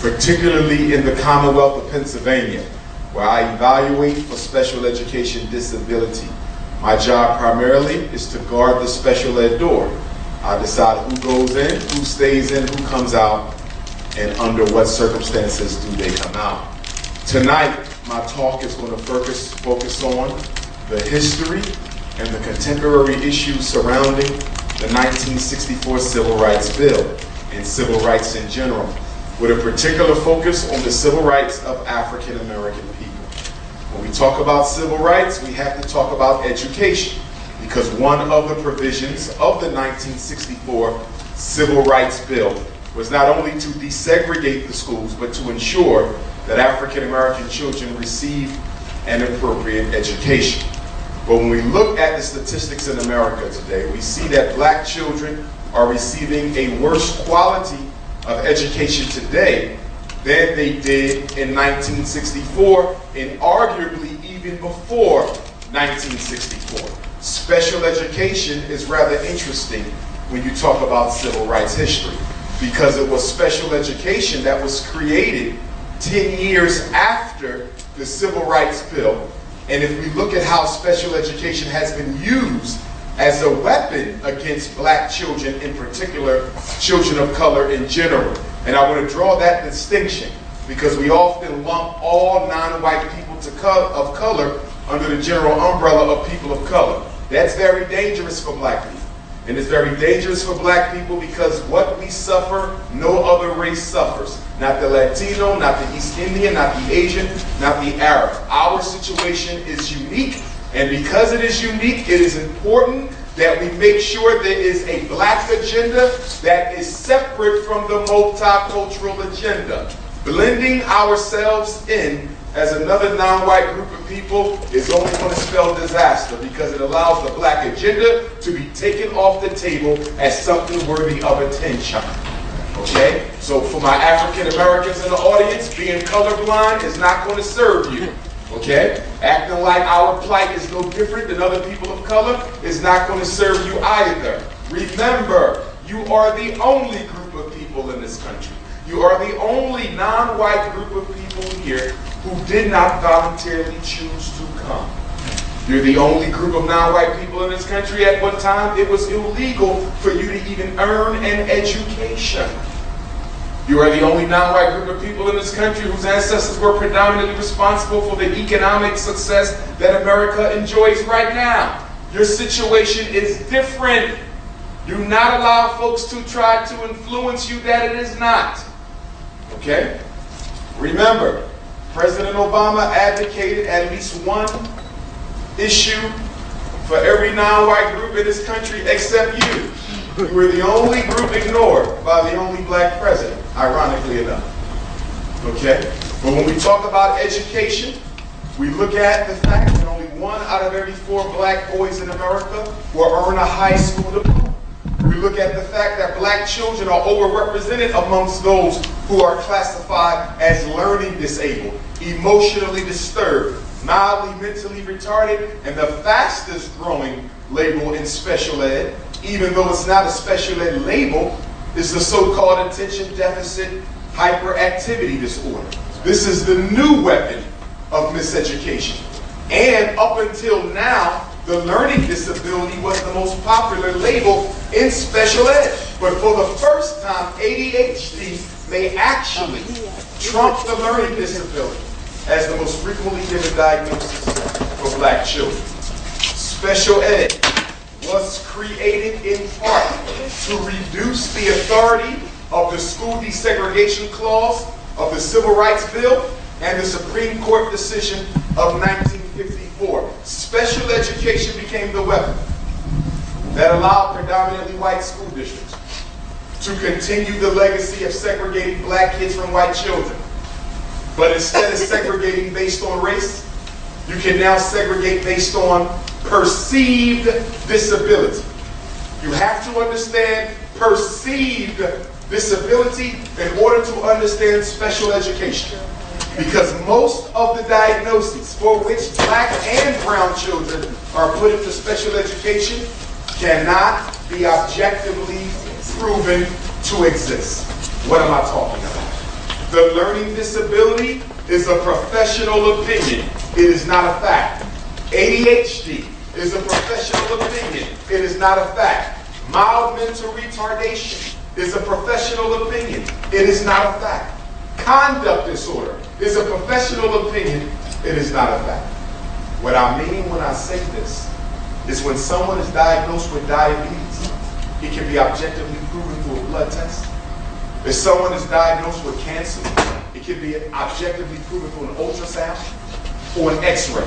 particularly in the Commonwealth of Pennsylvania, where I evaluate for special education disability. My job primarily is to guard the special ed door. I decide who goes in, who stays in, who comes out, and under what circumstances do they come out. Tonight, my talk is going to focus on the history and the contemporary issues surrounding the 1964 Civil Rights Bill and civil rights in general, with a particular focus on the civil rights of African American people. When we talk about civil rights, we have to talk about education, because one of the provisions of the 1964 Civil Rights Bill was not only to desegregate the schools, but to ensure that African American children receive an appropriate education. But when we look at the statistics in America today, we see that black children are receiving a worse quality of education today than they did in 1964, and arguably even before 1964. Special education is rather interesting when you talk about civil rights history, because it was special education that was created 10 years after the Civil Rights Bill. And if we look at how special education has been used as a weapon against black children, in particular, children of color in general. And I want to draw that distinction, because we often lump all non-white people of color under the general umbrella of people of color. That's very dangerous for black people. And it's very dangerous for black people because what we suffer, no other race suffers. Not the Latino, not the East Indian, not the Asian, not the Arab. Our situation is unique, and because it is unique, it is important that we make sure there is a black agenda that is separate from the multicultural agenda. Blending ourselves in as another non-white group of people is only going to spell disaster, because it allows the black agenda to be taken off the table as something worthy of attention. Okay? So for my African Americans in the audience, being colorblind is not going to serve you. Okay? Acting like our plight is no different than other people of color is not going to serve you either. Remember, you are the only group of people in this country. You are the only non-white group of people here who did not voluntarily choose to come. You're the only group of non-white people in this country at one time it was illegal for you to even earn an education. You are the only non-white group of people in this country whose ancestors were predominantly responsible for the economic success that America enjoys right now. Your situation is different. Do not allow folks to try to influence you that it is not. Okay? Remember, President Obama advocated at least one issue for every non-white group in this country except you. You were the only group ignored by the only black president, ironically enough. Okay? But when we talk about education, we look at the fact that only 1 out of every 4 black boys in America will earn a high school diploma. We look at the fact that black children are overrepresented amongst those who are classified as learning disabled, emotionally disturbed, mildly mentally retarded, and the fastest growing label in special ed, even though it's not a special ed label, is the so-called attention deficit hyperactivity disorder. This is the new weapon of miseducation. And up until now, the learning disability was the most popular label in special ed. But for the first time, ADHD may actually trump the learning disability as the most frequently given diagnosis for black children. Special ed was created in part to reduce the authority of the school desegregation clause of the Civil Rights Bill and the Supreme Court decision of 1954. Special education became the weapon that allowed predominantly white school districts to continue the legacy of segregating black kids from white children. But instead of segregating based on race, you can now segregate based on perceived disability. You have to understand perceived disability in order to understand special education. Because most of the diagnoses for which black and brown children are put into special education cannot be objectively proven to exist. What am I talking about? The learning disability is a professional opinion. It is not a fact. ADHD is a professional opinion. It is not a fact. Mild mental retardation is a professional opinion. It is not a fact. Conduct disorder is a professional opinion. It is not a fact. What I mean when I say this is when someone is diagnosed with diabetes, it can be objectively proven through a blood test. If someone is diagnosed with cancer, it can be objectively proven through an ultrasound or an x-ray.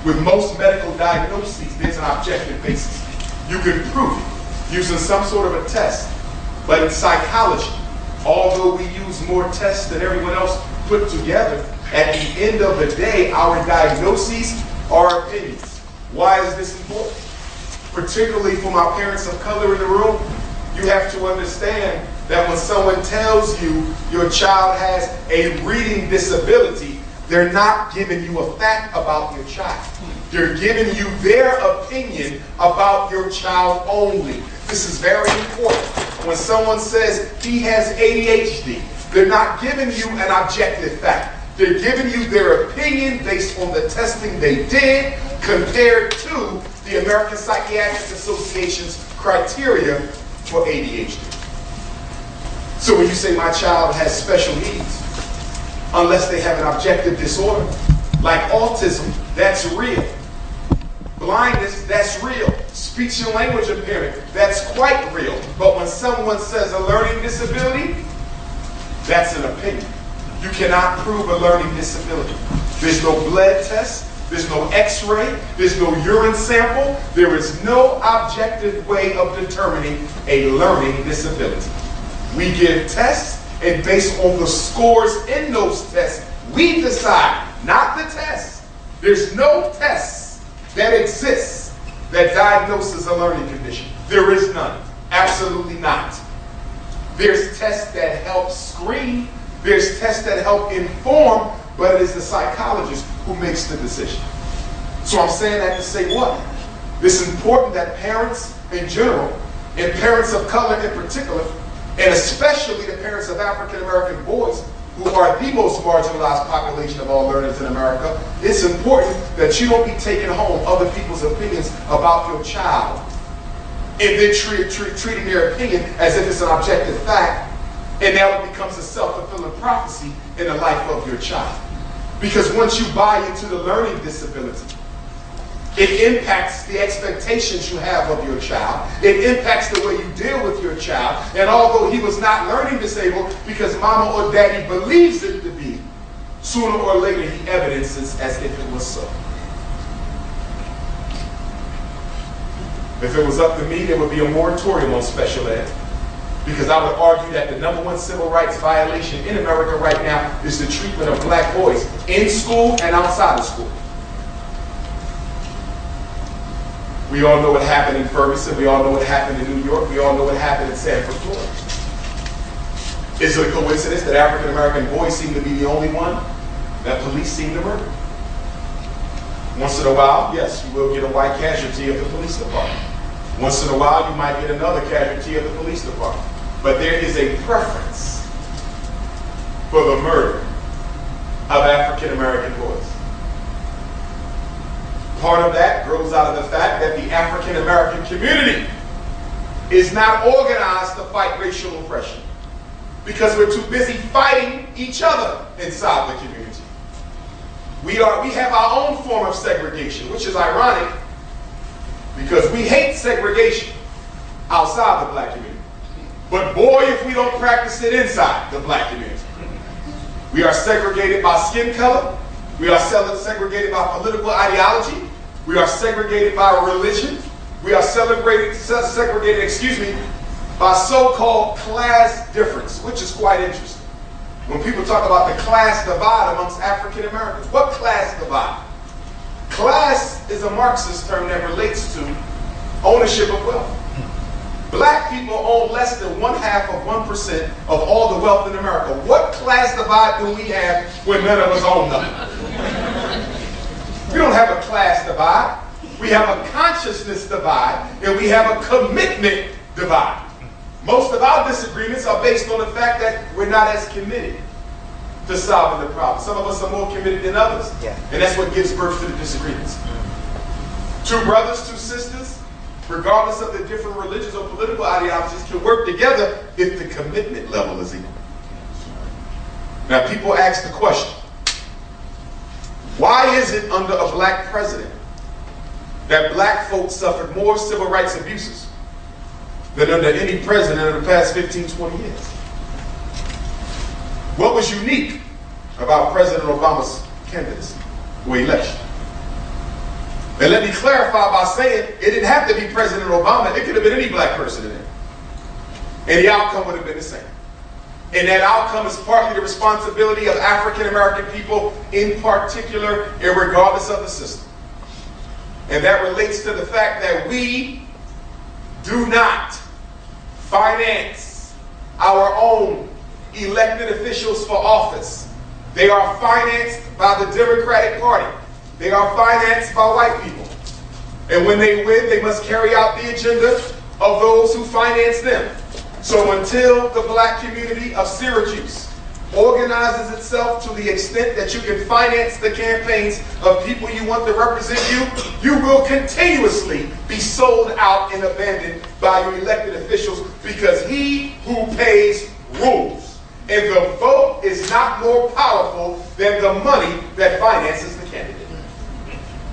With most medical diagnoses, there's an objective basis. You can prove it using some sort of a test. But in psychology, although we use more tests than everyone else put together, at the end of the day, our diagnoses are opinions. Why is this important? Particularly for my parents of color in the room, you have to understand that when someone tells you your child has a reading disability, they're not giving you a fact about your child. They're giving you their opinion about your child only. This is very important. When someone says he has ADHD, they're not giving you an objective fact. They're giving you their opinion based on the testing they did compared to the American Psychiatric Association's criteria for ADHD. So when you say my child has special needs, unless they have an objective disorder, like autism, that's real. Blindness, that's real. Speech and language impairment, that's quite real. But when someone says a learning disability, that's an opinion. You cannot prove a learning disability. There's no blood test, there's no x-ray, there's no urine sample, there is no objective way of determining a learning disability. We give tests, and based on the scores in those tests, we decide, not the test. There's no test that exists that diagnoses a learning condition. There is none. Absolutely not. There's tests that help screen, there's tests that help inform, but it is the psychologist who makes the decision. So I'm saying that to say what? It's important that parents in general, and parents of color in particular, and especially the parents of African American boys, who are the most marginalized population of all learners in America, it's important that you don't be taking home other people's opinions about your child and then treating their opinion as if it's an objective fact, and now it becomes a self-fulfilling prophecy in the life of your child. Because once you buy into the learning disability, it impacts the expectations you have of your child. It impacts the way you deal with your child. And although he was not learning disabled because mama or daddy believes it to be, sooner or later he evidences as if it was so. If it was up to me, there would be a moratorium on special ed. Because I would argue that the #1 civil rights violation in America right now is the treatment of black boys in school and outside of school. We all know what happened in Ferguson. We all know what happened in New York. We all know what happened in Sanford, Florida. Is it a coincidence that African American boys seem to be the only one that police seem to murder? Once in a while, yes, you will get a white casualty of the police department. Once in a while, you might get another casualty of the police department. But there is a preference for the murder of African American boys. Part of that grows out of the fact that the African American community is not organized to fight racial oppression because we're too busy fighting each other inside the community. We have our own form of segregation, which is ironic because we hate segregation outside the black community. But boy, if we don't practice it inside the black community. We are segregated by skin color. We are segregated by political ideology. We are segregated by religion. We are segregated, by so-called class difference, which is quite interesting. When people talk about the class divide amongst African Americans, what class divide? Class is a Marxist term that relates to ownership of wealth. Black people own less than 1/2% of all the wealth in America. What class divide do we have when none of us own nothing? We don't have a class divide. We have a consciousness divide, and we have a commitment divide. Most of our disagreements are based on the fact that we're not as committed to solving the problem. Some of us are more committed than others. Yeah. And that's what gives birth to the disagreements. Two brothers, two sisters, regardless of the different religious or political ideologies, can work together if the commitment level is equal. Now, people ask the question, why is it under a black president that black folks suffered more civil rights abuses than under any president of the past 15, 20 years? What was unique about President Obama's candidacy or election? And let me clarify by saying it didn't have to be President Obama. It could have been any black person in there. And the outcome would have been the same. And that outcome is partly the responsibility of African American people in particular, and regardless of the system. And that relates to the fact that we do not finance our own elected officials for office. They are financed by the Democratic Party. They are financed by white people. And when they win, they must carry out the agenda of those who finance them. So until the black community of Syracuse organizes itself to the extent that you can finance the campaigns of people you want to represent you, you will continuously be sold out and abandoned by your elected officials, because he who pays rules. And the vote is not more powerful than the money that finances the candidate.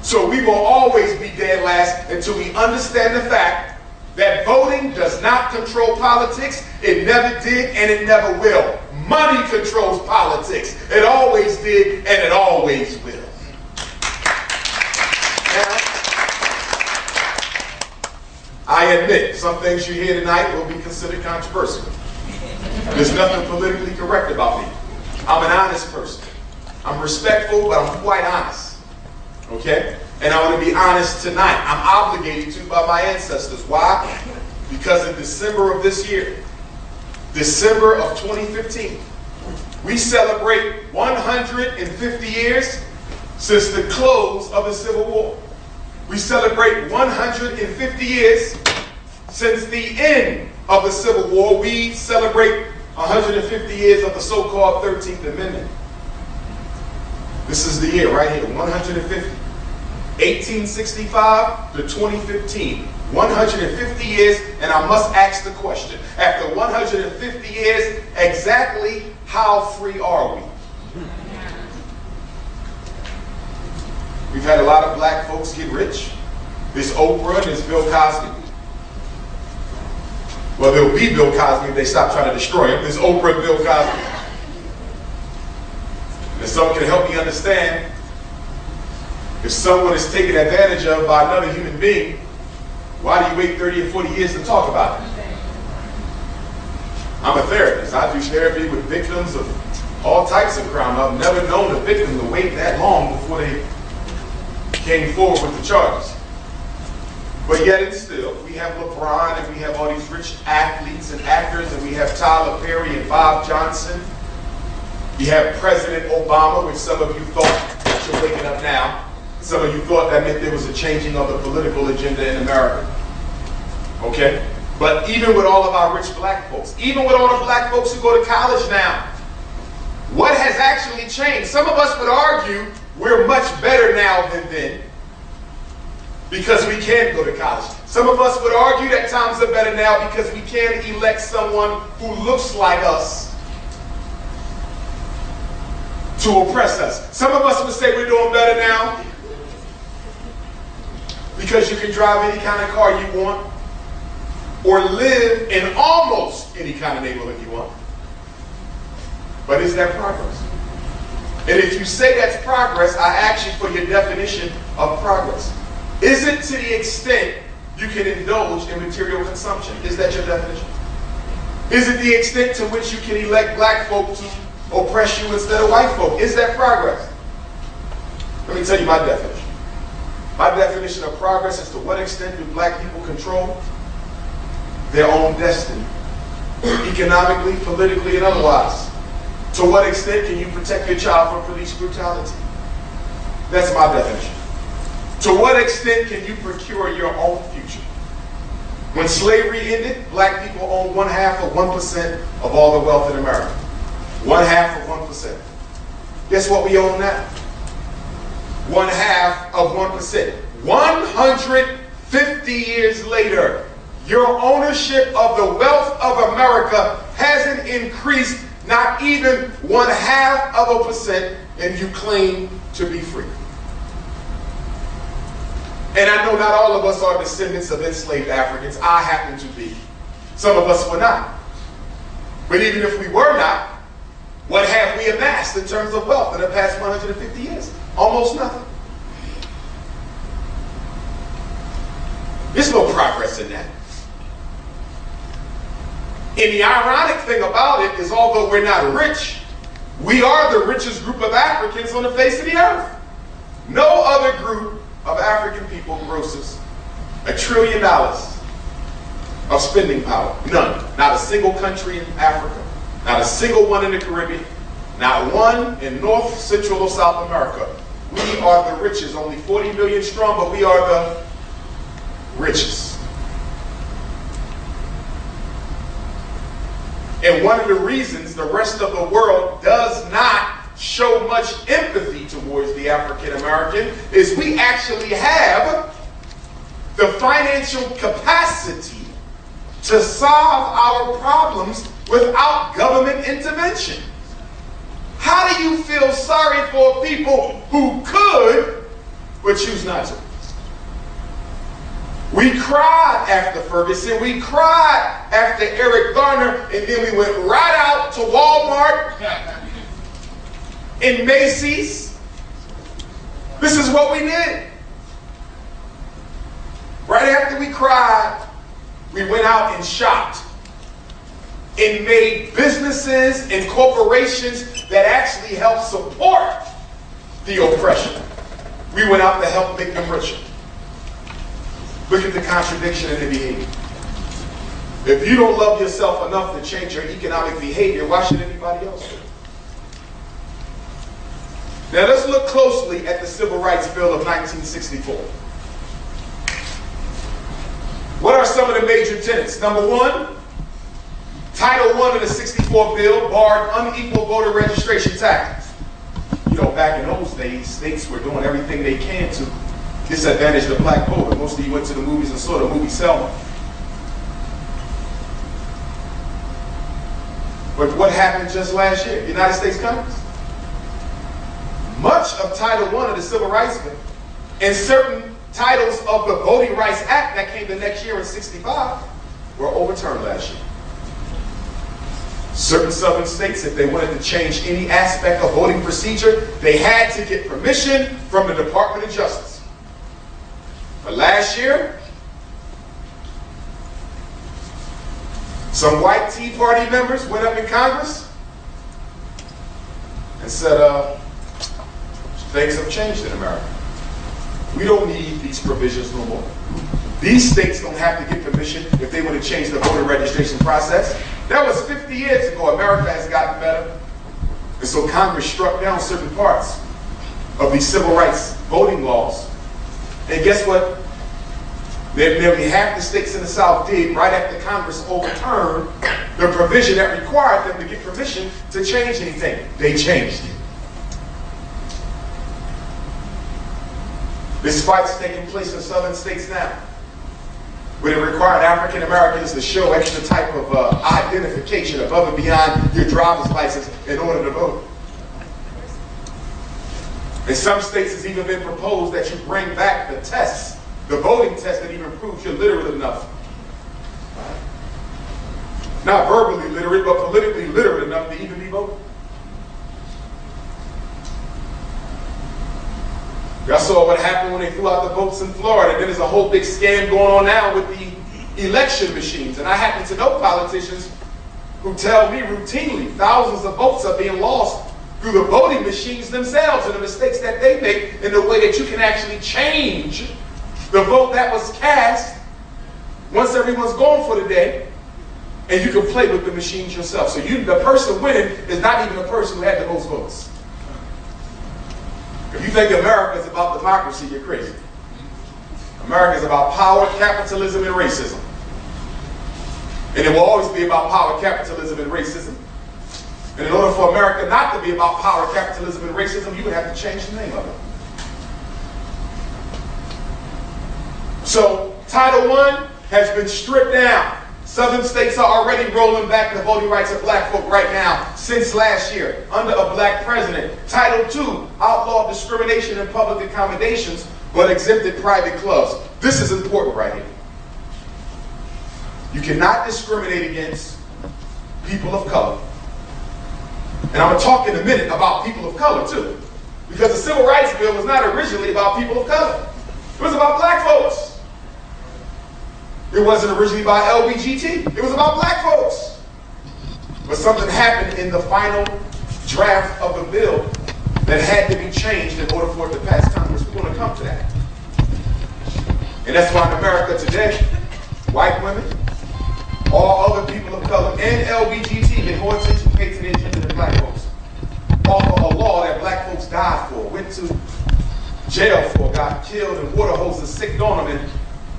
So we will always be dead last until we understand the fact that voting does not control politics. It never did and it never will. Money controls politics. It always did and it always will. Now, I admit some things you hear tonight will be considered controversial. There's nothing politically correct about me. I'm an honest person. I'm respectful, but I'm quite honest. Okay? And I want to be honest tonight. I'm obligated to by my ancestors. Why? Because in December of this year, December of 2015, we celebrate 150 years since the close of the Civil War. We celebrate 150 years since the end of the Civil War. We celebrate 150 years of the so-called 13th Amendment. This is the year right here, 150. 1865 to 2015. 150 years, and I must ask the question, after 150 years, exactly how free are we? We've had a lot of black folks get rich. There's Oprah and there's Bill Cosby. Well, there'll be Bill Cosby if they stop trying to destroy him. There's Oprah and Bill Cosby. And someone can help me understand, if someone is taken advantage of by another human being, why do you wait 30 or 40 years to talk about it? I'm a therapist. I do therapy with victims of all types of crime. I've never known a victim to wait that long before they came forward with the charges. But yet and still, we have LeBron and we have all these rich athletes and actors, and we have Tyler Perry and Bob Johnson. You have President Obama, which some of you thought that you're waking up now. Some of you thought that meant there was a changing of the political agenda in America. Okay? But even with all of our rich black folks, even with all the black folks who go to college now, what has actually changed? Some of us would argue we're much better now than then because we can go to college. Some of us would argue that times are better now because we can elect someone who looks like us to oppress us. Some of us would say we're doing better now because you can drive any kind of car you want or live in almost any kind of neighborhood you want. But is that progress? And if you say that's progress, I ask you for your definition of progress. Is it to the extent you can indulge in material consumption? Is that your definition? Is it the extent to which you can elect black folk to oppress you instead of white folk? Is that progress? Let me tell you my definition. My definition of progress is to what extent do black people control their own destiny, economically, politically, and otherwise. To what extent can you protect your child from police brutality? That's my definition. To what extent can you procure your own future? When slavery ended, black people owned 1/2 of 1% of all the wealth in America. 1/2 of 1%. Guess what we own now? 1/2 of 1%. 150 years later, your ownership of the wealth of America hasn't increased not even 1/2%, and you claim to be free. And I know not all of us are descendants of enslaved Africans. I happen to be. Some of us were not. But even if we were not, what have we amassed in terms of wealth in the past 150 years? Almost nothing. There's no progress in that. And the ironic thing about it is, although we're not rich, we are the richest group of Africans on the face of the earth. No other group of African people grosses $1 trillion of spending power. None. Not a single country in Africa. Not a single one in the Caribbean. Not one in North, Central, or South America. We are the richest. Only 40 million strong, but we are the richest. And one of the reasons the rest of the world does not show much empathy towards the African American is we actually have the financial capacity to solve our problems without government intervention. How do you feel sorry for people who could but choose not to? We cried after Ferguson, we cried after Eric Garner, and then we went right out to Walmart and Macy's. This is what we did. Right after we cried, we went out and shopped and made businesses and corporations that actually help support the oppression. We went out to help make them richer. Look at the contradiction in the behavior. If you don't love yourself enough to change your economic behavior, why should anybody else do it? Now let's look closely at the Civil Rights Bill of 1964. What are some of the major tenets? Number one, Title I of the 64 bill barred unequal voter registration tactics. You know, back in those days, states were doing everything they can to disadvantage the black voter. Most of you went to the movies and saw the movie Selma. But what happened just last year? United States Congress. Much of Title I of the Civil Rights Bill and certain titles of the Voting Rights Act that came the next year in '65 were overturned last year. Certain southern states, if they wanted to change any aspect of voting procedure, they had to get permission from the Department of Justice. But last year, some white Tea Party members went up in Congress and said, things have changed in America. We don't need these provisions no more. These states don't have to get permission if they want to change the voter registration process. That was 50 years ago. America has gotten better. And so Congress struck down certain parts of these civil rights voting laws. And guess what? Nearly half the states in the South did right after Congress overturned the provision that required them to get permission to change anything. They changed it. This fight's taking place in southern states now, where it required African Americans to show extra type of identification above and beyond your driver's license in order to vote. In some states, it's even been proposed that you bring back the tests, the voting test that even proves you're literate enough. Not verbally literate, but politically literate enough to even be voting. Y'all saw what happened when they threw out the votes in Florida. Then there's a whole big scam going on now with the election machines. And I happen to know politicians who tell me routinely thousands of votes are being lost through the voting machines themselves and the mistakes that they make in the way that you can actually change the vote that was cast once everyone's gone for the day, and you can play with the machines yourself. So the person winning is not even the person who had the most votes. If you think America is about democracy, you're crazy. America is about power, capitalism, and racism. And it will always be about power, capitalism, and racism. And in order for America not to be about power, capitalism, and racism, you would have to change the name of it. So Title I has been stripped down. Southern states are already rolling back the voting rights of black folk right now since last year under a black president. Title II outlawed discrimination in public accommodations but exempted private clubs. This is important right here. You cannot discriminate against people of color. And I'm going to talk in a minute about people of color too. Because the Civil Rights Bill was not originally about people of color. It was about black folks. It wasn't originally about LBGT. It was about black folks. But something happened in the final draft of the bill that had to be changed in order for it to pass Congress. We're going to come to that. And that's why in America today, white women, all other people of color, and LBGT get more attention paid to the agenda than black folks. All for a law that black folks died for, went to jail for, got killed, and water hoses sicked on them, and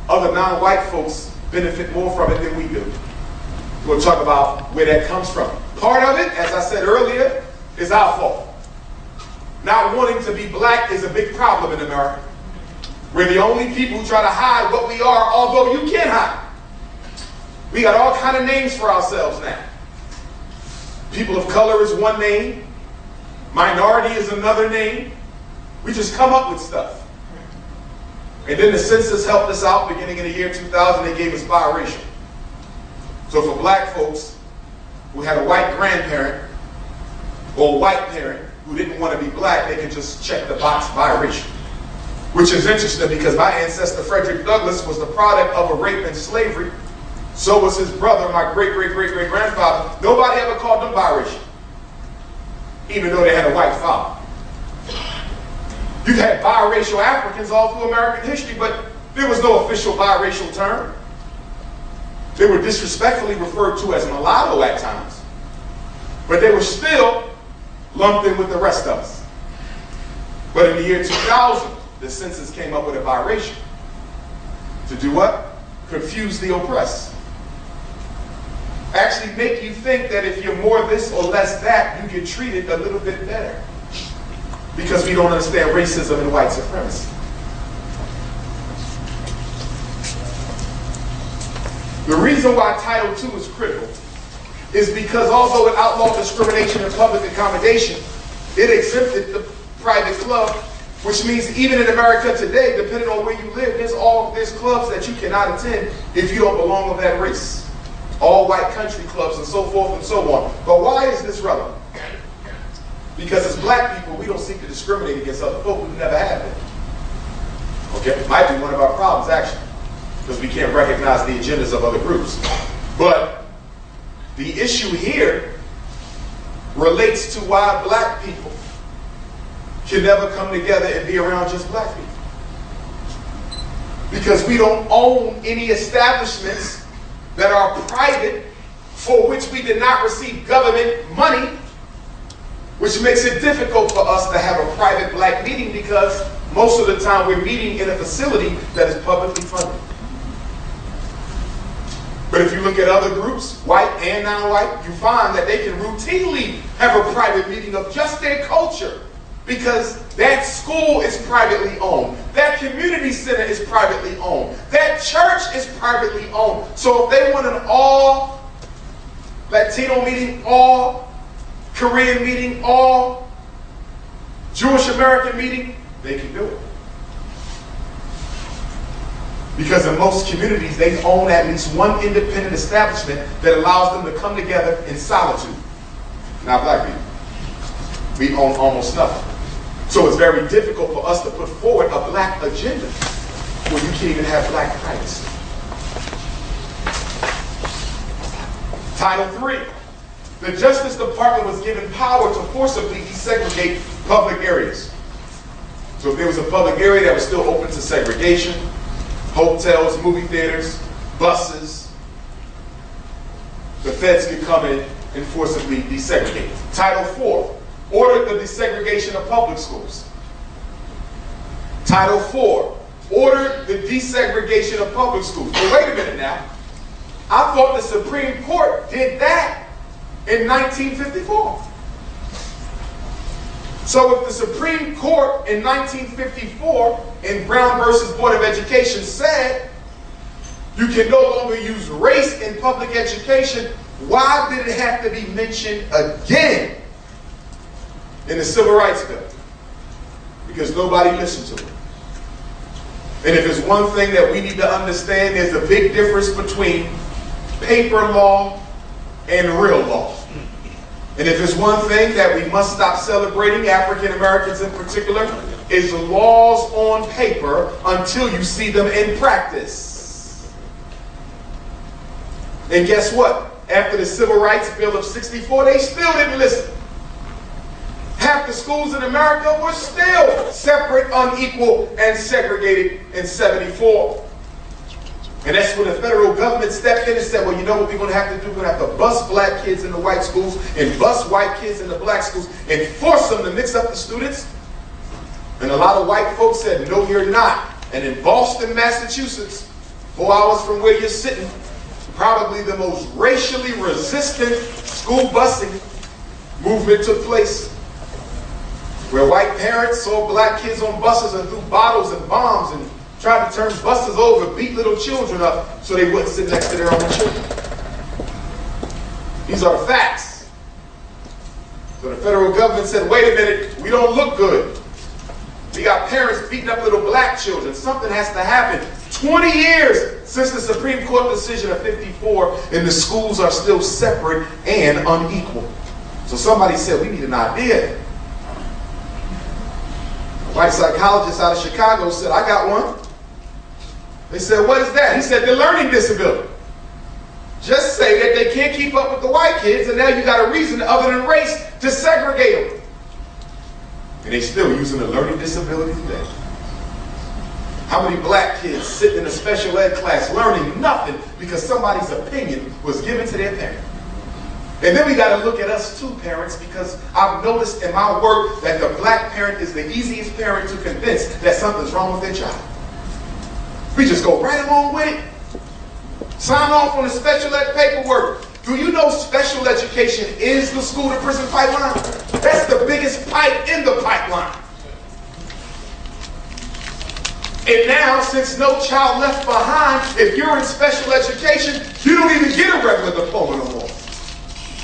other non-white folks benefit more from it than we do. We'll talk about where that comes from. Part of it, as I said earlier, is our fault. Not wanting to be black is a big problem in America. We're the only people who try to hide what we are, although you can hide. We got all kind of names for ourselves now. People of color is one name. Minority is another name. We just come up with stuff. And then the census helped us out beginning in the year 2000. They gave us biracial. So for black folks who had a white grandparent or a white parent who didn't want to be black, they could just check the box biracial. Which is interesting because my ancestor Frederick Douglass was the product of a rape and slavery. So was his brother, my great-great-great-great-grandfather. Nobody ever called them biracial, even though they had a white father. You've had biracial Africans all through American history, but there was no official biracial term. They were disrespectfully referred to as mulatto at times, but they were still lumped in with the rest of us. But in the year 2000, the census came up with a biracial. To do what? Confuse the oppressed. Actually make you think that if you're more this or less that, you get treated a little bit better. Because we don't understand racism and white supremacy. The reason why Title II is critical is because although it outlawed discrimination in public accommodation, it exempted the private club, which means even in America today, depending on where you live, there's clubs that you cannot attend if you don't belong to that race. All white country clubs and so forth and so on. But why is this relevant? Because as black people, we don't seek to discriminate against other folk. We never have been. Okay? It might be one of our problems, actually, because we can't recognize the agendas of other groups. But the issue here relates to why black people can never come together and be around just black people. Because we don't own any establishments that are private for which we did not receive government money, which makes it difficult for us to have a private black meeting because most of the time we're meeting in a facility that is publicly funded. But if you look at other groups, white and non-white, you find that they can routinely have a private meeting of just their culture because that school is privately owned. That community center is privately owned. That church is privately owned. So if they want an all Latino meeting, all Korean meeting, all Jewish American meeting, they can do it. Because in most communities, they own at least one independent establishment that allows them to come together in solitude. Not black people. We own almost nothing. So it's very difficult for us to put forward a black agenda where you can't even have black privacy. Title III. The Justice Department was given power to forcibly desegregate public areas. So if there was a public area that was still open to segregation, hotels, movie theaters, buses, the feds could come in and forcibly desegregate. Title IV. Ordered the desegregation of public schools. Title IV. Ordered the desegregation of public schools. But wait a minute now. I thought the Supreme Court did that in 1954. So if the Supreme Court in 1954 in Brown versus Board of Education said you can no longer use race in public education, why did it have to be mentioned again in the Civil Rights Bill? Because nobody listened to it. And if there's one thing that we need to understand, there's a big difference between paper law and real law. And if there's one thing that we must stop celebrating, African Americans in particular, is laws on paper until you see them in practice. And guess what? After the Civil Rights Bill of '64, they still didn't listen. Half the schools in America were still separate, unequal, and segregated in '74. And that's when the federal government stepped in and said, well, you know what we're going to have to do? We're going to have to bus black kids in the white schools and bus white kids in the black schools and force them to mix up the students. And a lot of white folks said, no, you're not. And in Boston, Massachusetts, 4 hours from where you're sitting, probably the most racially resistant school busing movement took place, where white parents saw black kids on buses and threw bottles and bombs and tried to turn buses over, beat little children up so they wouldn't sit next to their own children. These are the facts. So the federal government said, wait a minute, we don't look good. We got parents beating up little black children. Something has to happen. 20 years since the Supreme Court decision of '54, and the schools are still separate and unequal. So somebody said, we need an idea. A white psychologist out of Chicago said, I got one. They said, what is that? He said, the learning disability. Just say that they can't keep up with the white kids, and now you got a reason other than race to segregate them. And they're still using the learning disability today. How many black kids sitting in a special ed class learning nothing because somebody's opinion was given to their parent? And then we got to look at us too, parents, because I've noticed in my work that the black parent is the easiest parent to convince that something's wrong with their child. We just go right along with it. Sign off on the special ed paperwork. Do you know special education is the school to prison pipeline? That's the biggest pipe in the pipeline. And now, since No Child Left Behind, if you're in special education, you don't even get a regular diploma no more.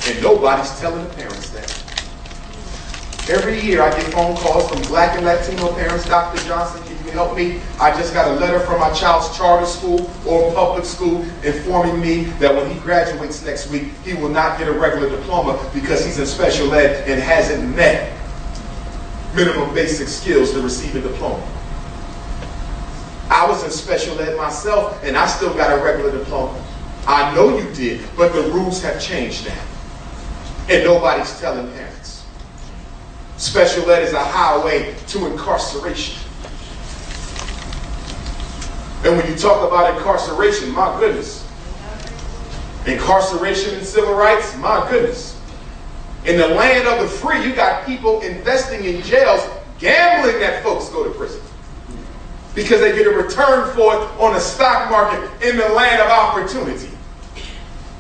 And nobody's telling the parents that. Every year I get phone calls from black and Latino parents. Dr. Johnson, can you help me? I just got a letter from my child's charter school or public school informing me that when he graduates next week, he will not get a regular diploma because he's in special ed and hasn't met minimum basic skills to receive a diploma. I was in special ed myself and I still got a regular diploma. I know you did, but the rules have changed now. And nobody's telling parents. Special ed is a highway to incarceration. And when you talk about incarceration, my goodness. Incarceration and civil rights, my goodness. In the land of the free, you got people investing in jails, gambling that folks go to prison. Because they get a return for it on the stock market in the land of opportunity.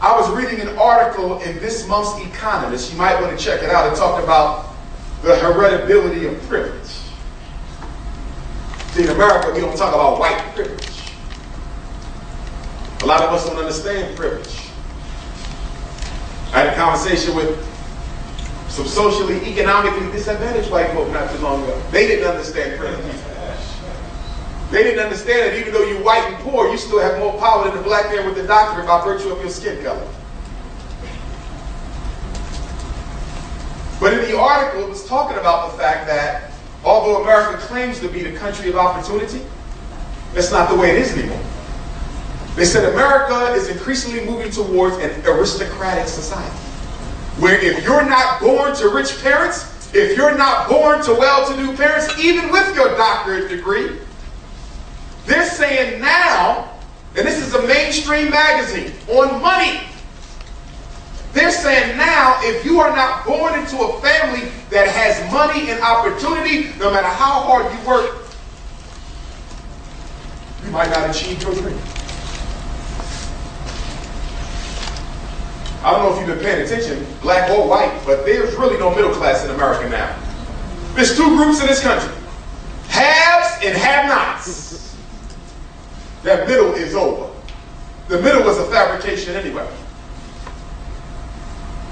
I was reading an article in this month's Economist. You might want to check it out. It talked about the heritability of privilege. See, in America, we don't talk about white privilege. A lot of us don't understand privilege. I had a conversation with some socially, economically disadvantaged white folk not too long ago. They didn't understand privilege. They didn't understand that even though you're white and poor, you still have more power than the black man with the doctorate by virtue of your skin color. But in the article, it was talking about the fact that although America claims to be the country of opportunity, that's not the way it is anymore. They said America is increasingly moving towards an aristocratic society, where if you're not born to rich parents, if you're not born to well-to-do parents, even with your doctorate degree, they're saying now, and this is a mainstream magazine, on money. They're saying now, if you are not born into a family that has money and opportunity, no matter how hard you work, you might not achieve your dream. I don't know if you've been paying attention, black or white, but there's really no middle class in America now. There's two groups in this country, haves and have-nots. That middle is over. The middle was a fabrication anyway.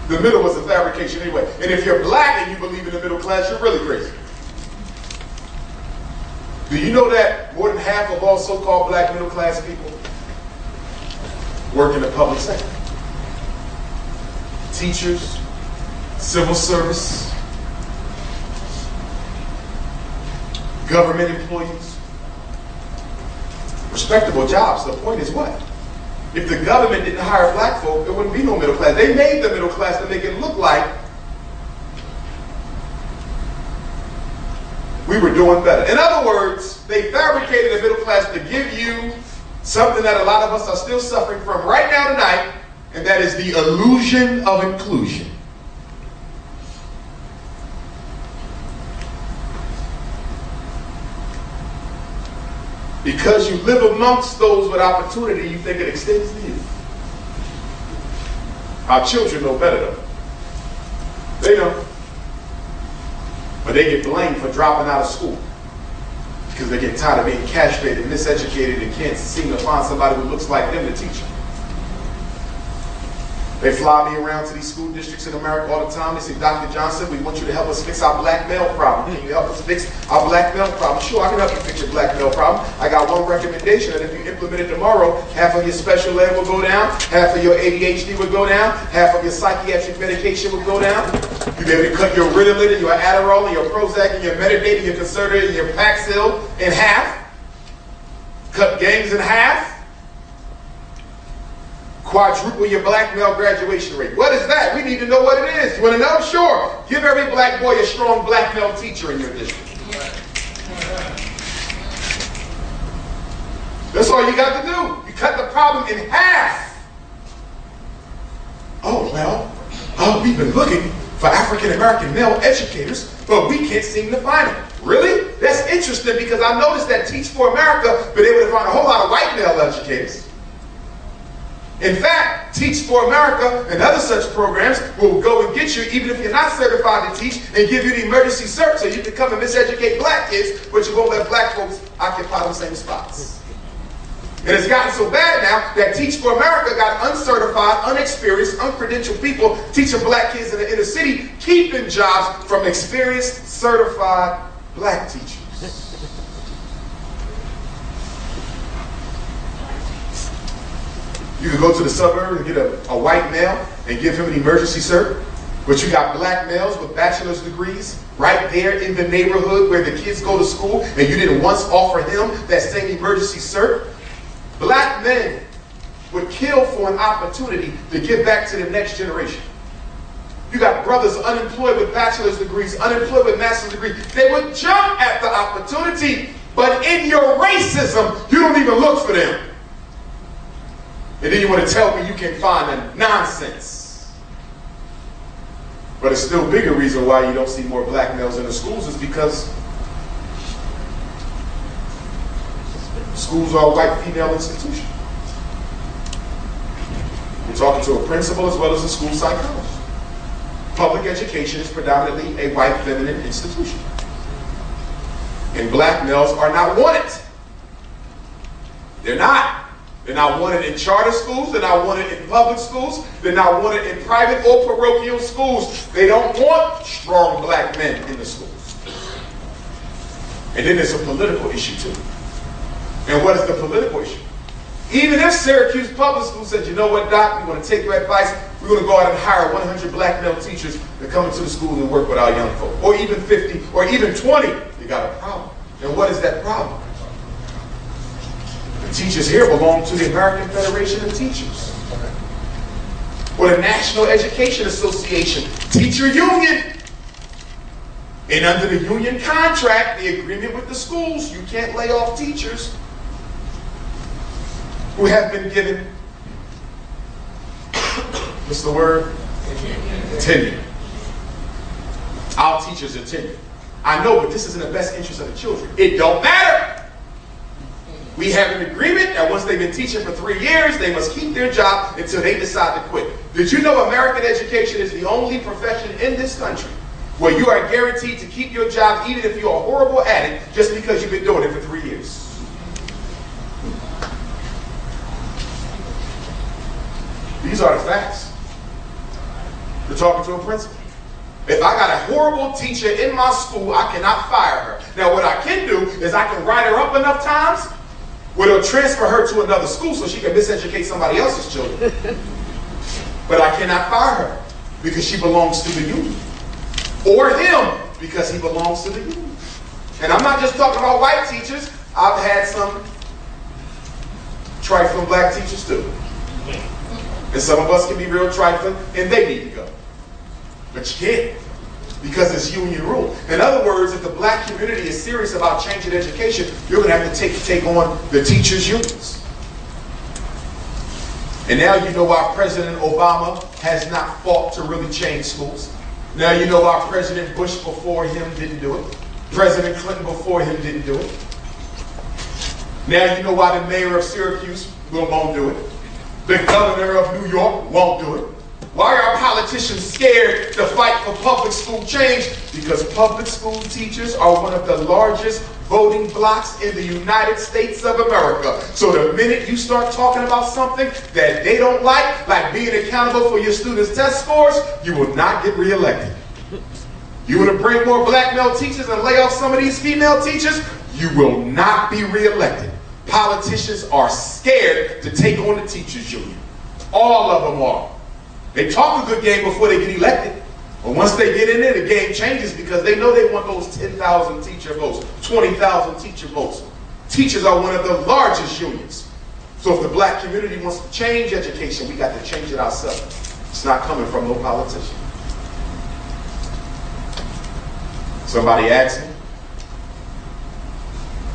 The middle was a fabrication anyway. And if you're black and you believe in the middle class, you're really crazy. Do you know that more than half of all so-called black middle class people work in the public sector? Teachers, civil service, government employees, respectable jobs. The point is what? If the government didn't hire black folk, there wouldn't be no middle class. They made the middle class to make it look like we were doing better. In other words, they fabricated the middle class to give you something that a lot of us are still suffering from right now tonight, and that is the illusion of inclusion. Because you live amongst those with opportunity, you think it extends to you. Our children know better though. They know. But they get blamed for dropping out of school because they get tired of being castrated, miseducated, and can't seem to find somebody who looks like them to teach them. They fly me around to these school districts in America all the time. They say, Dr. Johnson, we want you to help us fix our black male problem. Can you help us fix our black male problem? Sure, I can help you fix your black male problem. I got one recommendation, that if you implement it tomorrow, half of your special ed will go down, half of your ADHD will go down, half of your psychiatric medication will go down. You'll be able to cut your Ritalin and your Adderall and your Prozac and your Metadate and your Concerta and your Paxil in half. Cut gangs in half. Quadruple your black male graduation rate. What is that? We need to know what it is. You want to know? Sure. Give every black boy a strong black male teacher in your district. That's all you got to do. You cut the problem in half. Oh, well, we've been looking for African American male educators, but we can't seem to find them. Really? That's interesting, because I noticed that Teach for America been able to find a whole lot of white male educators. In fact, Teach for America and other such programs will go and get you, even if you're not certified to teach, and give you the emergency cert so you can come and miseducate black kids, but you won't let black folks occupy the same spots. And it's gotten so bad now that Teach for America got uncertified, unexperienced, uncredentialed people teaching black kids in the inner city, keeping jobs from experienced, certified black teachers. You can go to the suburb and get a white male and give him an emergency cert, but you got black males with bachelor's degrees right there in the neighborhood where the kids go to school, and you didn't once offer him that same emergency cert. Black men would kill for an opportunity to give back to the next generation. You got brothers unemployed with bachelor's degrees, unemployed with master's degrees. They would jump at the opportunity, but in your racism, you don't even look for them. And then you want to tell me you can find them. Nonsense. But a still bigger reason why you don't see more black males in the schools is because schools are a white female institution. We're talking to a principal as well as a school psychologist. Public education is predominantly a white feminine institution. And black males are not wanted. They're not. They're not wanted in charter schools. They're not wanted in public schools. They're not wanted in private or parochial schools. They don't want strong black men in the schools. And then there's a political issue too. And what is the political issue? Even if Syracuse Public School said, you know what, Doc, we want to take your advice. We're going to go out and hire 100 black male teachers to come into the schools and work with our young folk. Or even 50, or even 20. You got a problem. And what is that problem? The teachers here belong to the American Federation of Teachers, or the National Education Association Teacher Union. And under the union contract, the agreement with the schools, you can't lay off teachers who have been given, what's the word? Tenure. Our teachers are tenured. I know, but this is in the best interest of the children. It don't matter. We have an agreement that once they've been teaching for 3 years, they must keep their job until they decide to quit. Did you know American education is the only profession in this country where you are guaranteed to keep your job even if you're a horrible addict just because you've been doing it for 3 years? These are the facts. You're talking to a principal. If I got a horrible teacher in my school, I cannot fire her. Now what I can do is I can write her up enough times where it'll transfer her to another school so she can miseducate somebody else's children. But I cannot fire her because she belongs to the union. Or him because he belongs to the union. And I'm not just talking about white teachers. I've had some trifling black teachers too. And some of us can be real trifling and they need to go. But you can't, because it's union rule. In other words, if the black community is serious about changing education, you're going to have to take on the teachers' unions. And now you know why President Obama has not fought to really change schools. Now you know why President Bush before him didn't do it. President Clinton before him didn't do it. Now you know why the mayor of Syracuse won't do it. The governor of New York won't do it. Why are politicians scared to fight for public school change? Because public school teachers are one of the largest voting blocks in the United States of America. So the minute you start talking about something that they don't like being accountable for your students' test scores, you will not get reelected. You want to bring more black male teachers and lay off some of these female teachers, you will not be reelected. Politicians are scared to take on the teachers' union. All of them are. They talk a good game before they get elected. But once they get in there, the game changes because they know they want those 10,000 teacher votes, 20,000 teacher votes. Teachers are one of the largest unions. So if the black community wants to change education, we got to change it ourselves. It's not coming from no politician. Somebody asked me,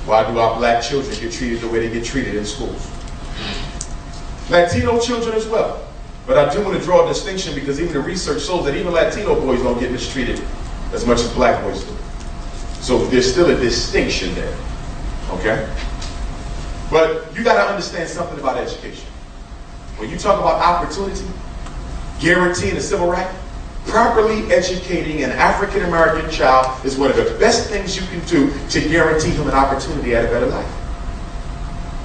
why do our black children get treated the way they get treated in schools? Latino children as well. But I do want to draw a distinction because even the research shows that even Latino boys don't get mistreated as much as black boys do. So there's still a distinction there, okay? But you got to understand something about education. When you talk about opportunity, guaranteeing a civil right, properly educating an African-American child is one of the best things you can do to guarantee him an opportunity at a better life.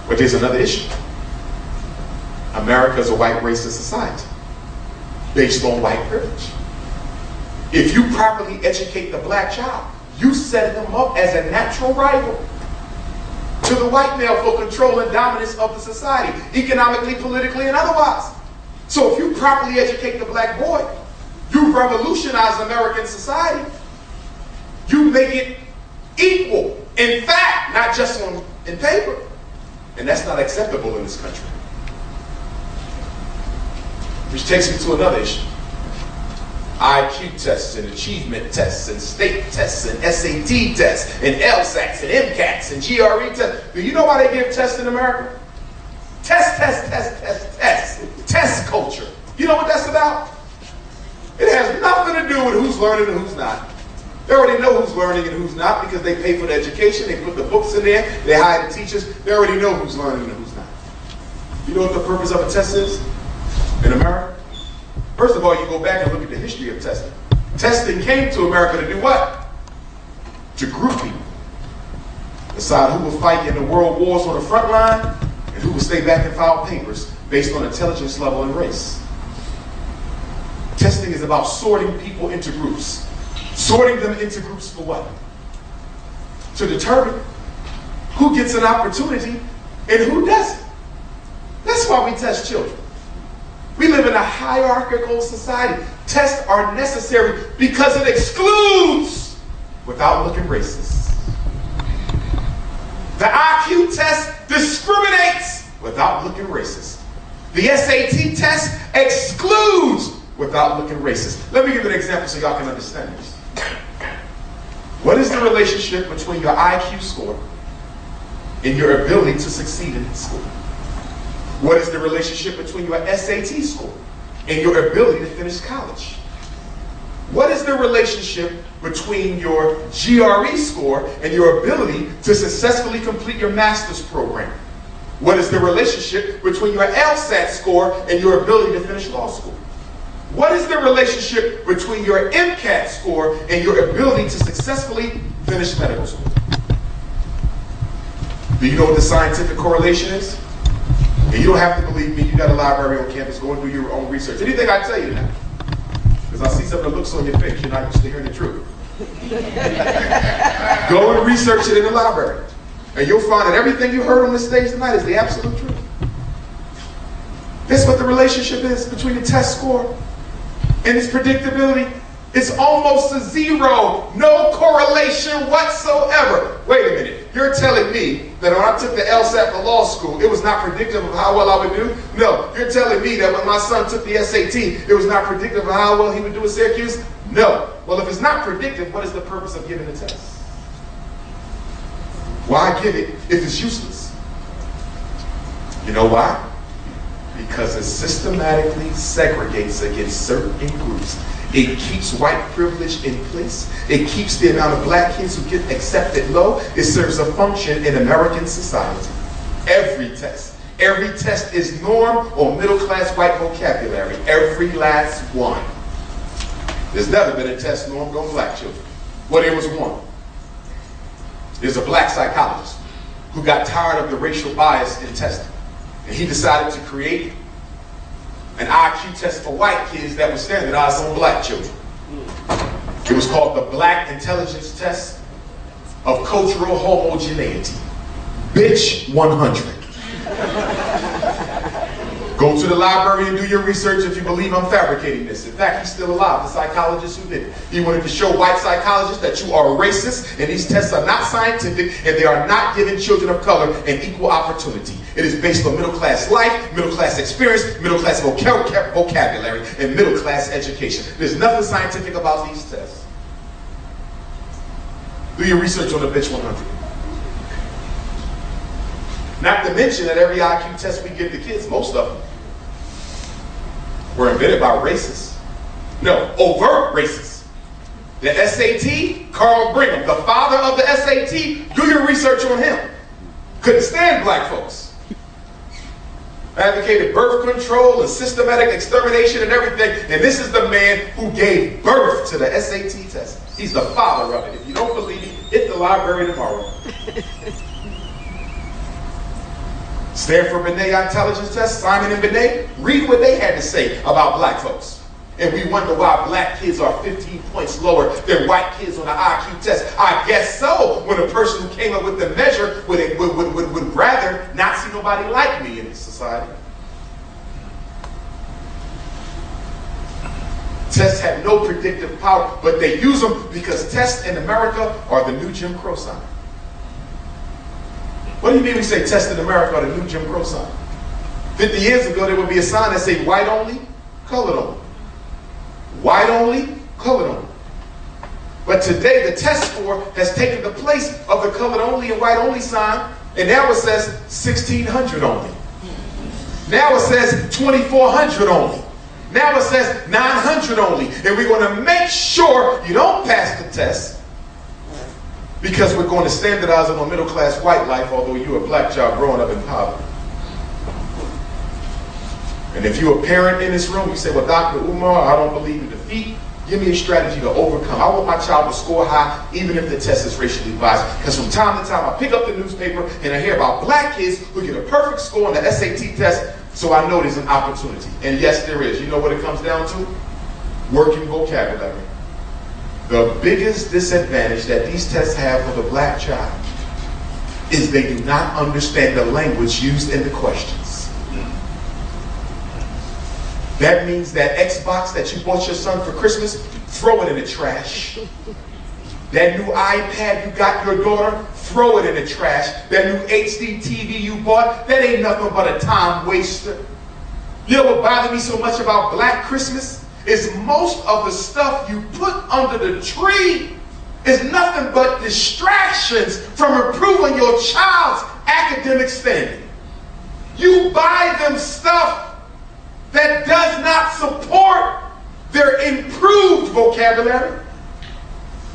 But there's another issue. America is a white racist society based on white privilege. If you properly educate the black child, you set him up as a natural rival to the white male for control and dominance of the society, economically, politically, and otherwise. So if you properly educate the black boy, you revolutionize American society. You make it equal, in fact, not just in paper. And that's not acceptable in this country. Which takes me to another issue. IQ tests and achievement tests and state tests and SAT tests and LSATs and MCATs and GRE tests. Do you know why they give tests in America? Test. Test culture. You know what that's about? It has nothing to do with who's learning and who's not. They already know who's learning and who's not because they pay for the education, they put the books in there, they hire the teachers, they already know who's learning and who's not. You know what the purpose of a test is in America? First of all, you go back and look at the history of testing. Testing came to America to do what? To group people. Decide who will fight in the world wars on the front line and who will stay back and file papers based on intelligence level and race. Testing is about sorting people into groups. Sorting them into groups for what? To determine who gets an opportunity and who doesn't. That's why we test children. We live in a hierarchical society. Tests are necessary because it excludes without looking racist. The IQ test discriminates without looking racist. The SAT test excludes without looking racist. Let me give you an example so y'all can understand this. What is the relationship between your IQ score and your ability to succeed in school? What is the relationship between your SAT score and your ability to finish college? What is the relationship between your GRE score and your ability to successfully complete your master's program? What is the relationship between your LSAT score and your ability to finish law school? What is the relationship between your MCAT score and your ability to successfully finish medical school? Do you know what the scientific correlation is? And you don't have to believe me. You got a library on campus. Go and do your own research. Anything I tell you now. Because I see some of the looks on your face. You're not used to hearing the truth. Go and research it in the library. And you'll find that everything you heard on this stage tonight is the absolute truth. That's what the relationship is between the test score and its predictability. It's almost a zero. No correlation whatsoever. Wait a minute. You're telling me that when I took the LSAT for law school, it was not predictive of how well I would do? No. You're telling me that when my son took the SAT, it was not predictive of how well he would do at Syracuse? No. Well, if it's not predictive, what is the purpose of giving the test? Why give it if it's useless? You know why? Because it systematically segregates against certain groups. It keeps white privilege in place. It keeps the amount of black kids who get accepted low. It serves a function in American society. Every test is norm or middle-class white vocabulary. Every last one. There's never been a test normed on black children. Well, there was one. There's a black psychologist who got tired of the racial bias in testing. And he decided to create an IQ test for white kids that was standardized on black children. It was called the Black Intelligence Test of Cultural Homogeneity. Bitch 100. Go to the library and do your research if you believe I'm fabricating this. In fact, he's still alive, the psychologist who did it. He wanted to show white psychologists that you are racist and these tests are not scientific and they are not giving children of color an equal opportunity. It is based on middle-class life, middle-class experience, middle-class vocabulary, and middle-class education. There's nothing scientific about these tests. Do your research on the Bitch 100. Not to mention that every IQ test we give the kids, most of them, were invented by racists. No, overt racists. The SAT, Carl Brigham, the father of the SAT, do your research on him. Couldn't stand black folks. Advocated birth control and systematic extermination and everything. And this is the man who gave birth to the SAT test. He's the father of it. If you don't believe me, hit the library tomorrow. Stanford Binet intelligence test, Simon and Binet, read what they had to say about black folks. And we wonder why black kids are 15 points lower than white kids on the IQ test. I guess so, when a person who came up with the measure would rather not see nobody like me in this society. Tests have no predictive power, but they use them because tests in America are the new Jim Crow sign. What do you mean we say tests in America are the new Jim Crow sign? 50 years ago, there would be a sign that say white only, colored only. White only, colored only. But today, the test score has taken the place of the colored only and white only sign, and now it says 1600 only. Now it says 2400 only. Now it says 900 only. And we're going to make sure you don't pass the test, because we're going to standardize it on middle-class white life, although you're a black child growing up in poverty. And if you're a parent in this room, you say, well, Dr. Umar, I don't believe in defeat. Give me a strategy to overcome. I want my child to score high, even if the test is racially biased. Because from time to time, I pick up the newspaper and I hear about black kids who get a perfect score on the SAT test, so I know there's an opportunity. And yes, there is. You know what it comes down to? Working vocabulary. The biggest disadvantage that these tests have for the black child is they do not understand the language used in the questions. That means that Xbox that you bought your son for Christmas, throw it in the trash. That new iPad you got your daughter, throw it in the trash. That new HD TV you bought, that ain't nothing but a time waster. You know what bothered me so much about Black Christmas? Is most of the stuff you put under the tree is nothing but distractions from improving your child's academic standing. You buy them stuff that does not support their improved vocabulary.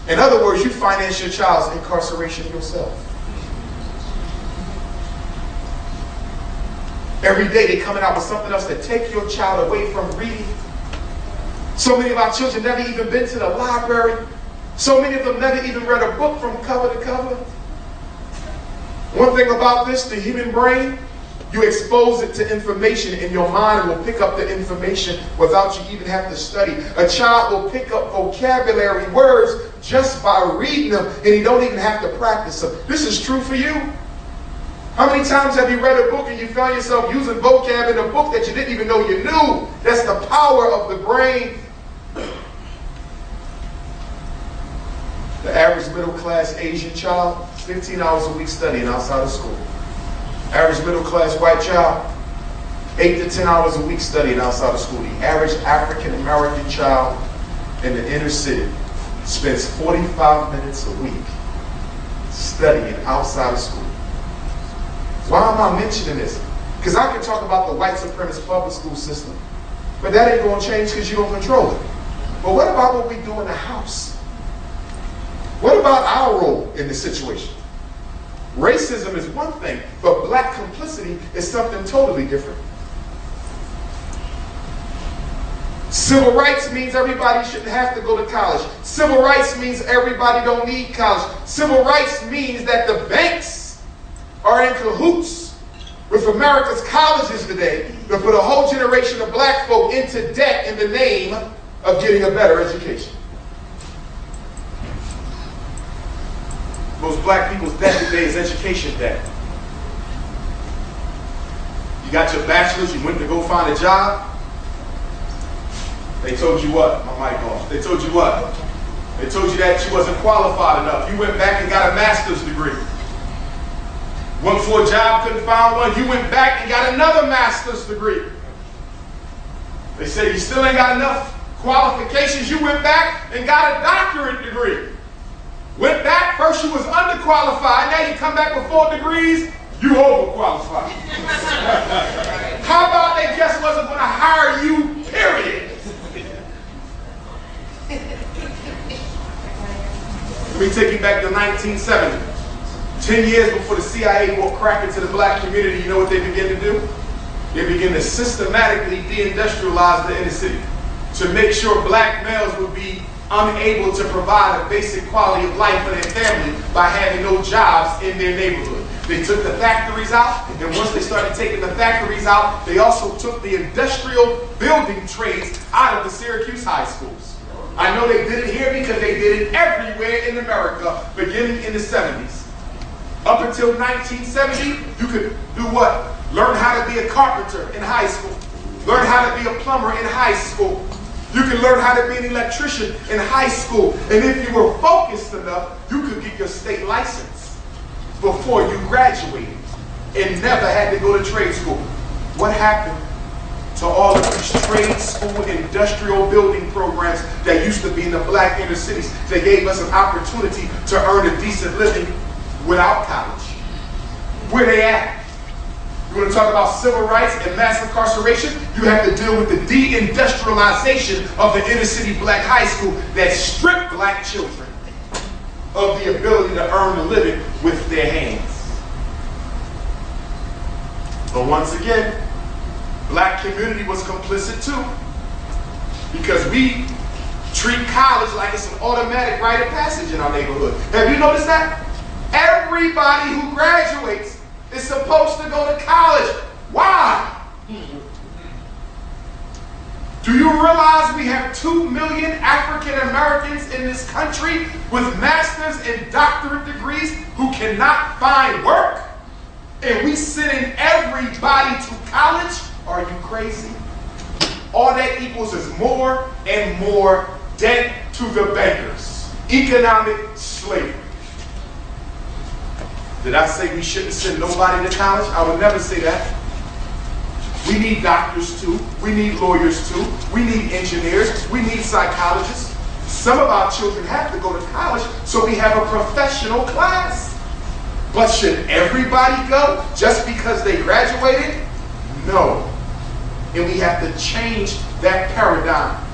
In other words, you finance your child's incarceration yourself. Every day they're coming out with something else to take your child away from reading. So many of our children never even been to the library. So many of them never even read a book from cover to cover. One thing about this, the human brain, you expose it to information and your mind will pick up the information without you even have to study. A child will pick up vocabulary words just by reading them and you don't even have to practice them. This is true for you. How many times have you read a book and you found yourself using vocab in a book that you didn't even know you knew? That's the power of the brain. The average middle-class Asian child, 15 hours a week studying outside of school. Average middle-class white child, 8 to 10 hours a week studying outside of school. The average African-American child in the inner city spends 45 minutes a week studying outside of school. Why am I mentioning this? Because I can talk about the white supremacist public school system, but that ain't going to change because you don't control it. But what about what we do in the house? What about our role in this situation? Racism is one thing, but black complicity is something totally different. Civil rights means everybody shouldn't have to go to college. Civil rights means everybody don't need college. Civil rights means that the banks are in cahoots with America's colleges today to put a whole generation of black folk into debt in the name of getting a better education. Most black people's debt today is education debt. You got your bachelor's, you went to go find a job. They told you what? My mic off. They told you what? They told you that you wasn't qualified enough. You went back and got a master's degree. Went for a job, couldn't find one. You went back and got another master's degree. They said you still ain't got enough qualifications. You went back and got a doctorate degree. Went back, first you was underqualified, now you come back with 4 degrees, you overqualified. How about they just wasn't going to hire you, period? Let me take you back to 1970. 10 years before the CIA will crack into the black community, you know what they begin to do? They begin to systematically deindustrialize the inner city to make sure black males would be unable to provide a basic quality of life for their family by having no jobs in their neighborhood. They took the factories out, and once they started taking the factories out, they also took the industrial building trades out of the Syracuse high schools. I know they did it here because they did it everywhere in America, beginning in the 70s. Up until 1970, you could do what? Learn how to be a carpenter in high school. Learn how to be a plumber in high school. You can learn how to be an electrician in high school. And if you were focused enough, you could get your state license before you graduated and never had to go to trade school. What happened to all of these trade school industrial building programs that used to be in the black inner cities? They gave us an opportunity to earn a decent living without college. Where they at? You want to talk about civil rights and mass incarceration? You have to deal with the deindustrialization of the inner city black high school that stripped black children of the ability to earn a living with their hands. But once again, black community was complicit too, because we treat college like it's an automatic rite of passage in our neighborhood. Have you noticed that? Everybody who graduates is supposed to go to college. Why? Do you realize we have 2 million African Americans in this country with master's and doctorate degrees who cannot find work? And we sending everybody to college? Are you crazy? All that equals is more and more debt to the bankers. Economic slavery. Did I say we shouldn't send nobody to college? I would never say that. We need doctors too. We need lawyers too. We need engineers. We need psychologists. Some of our children have to go to college, so we have a professional class. But should everybody go just because they graduated? No. And we have to change that paradigm.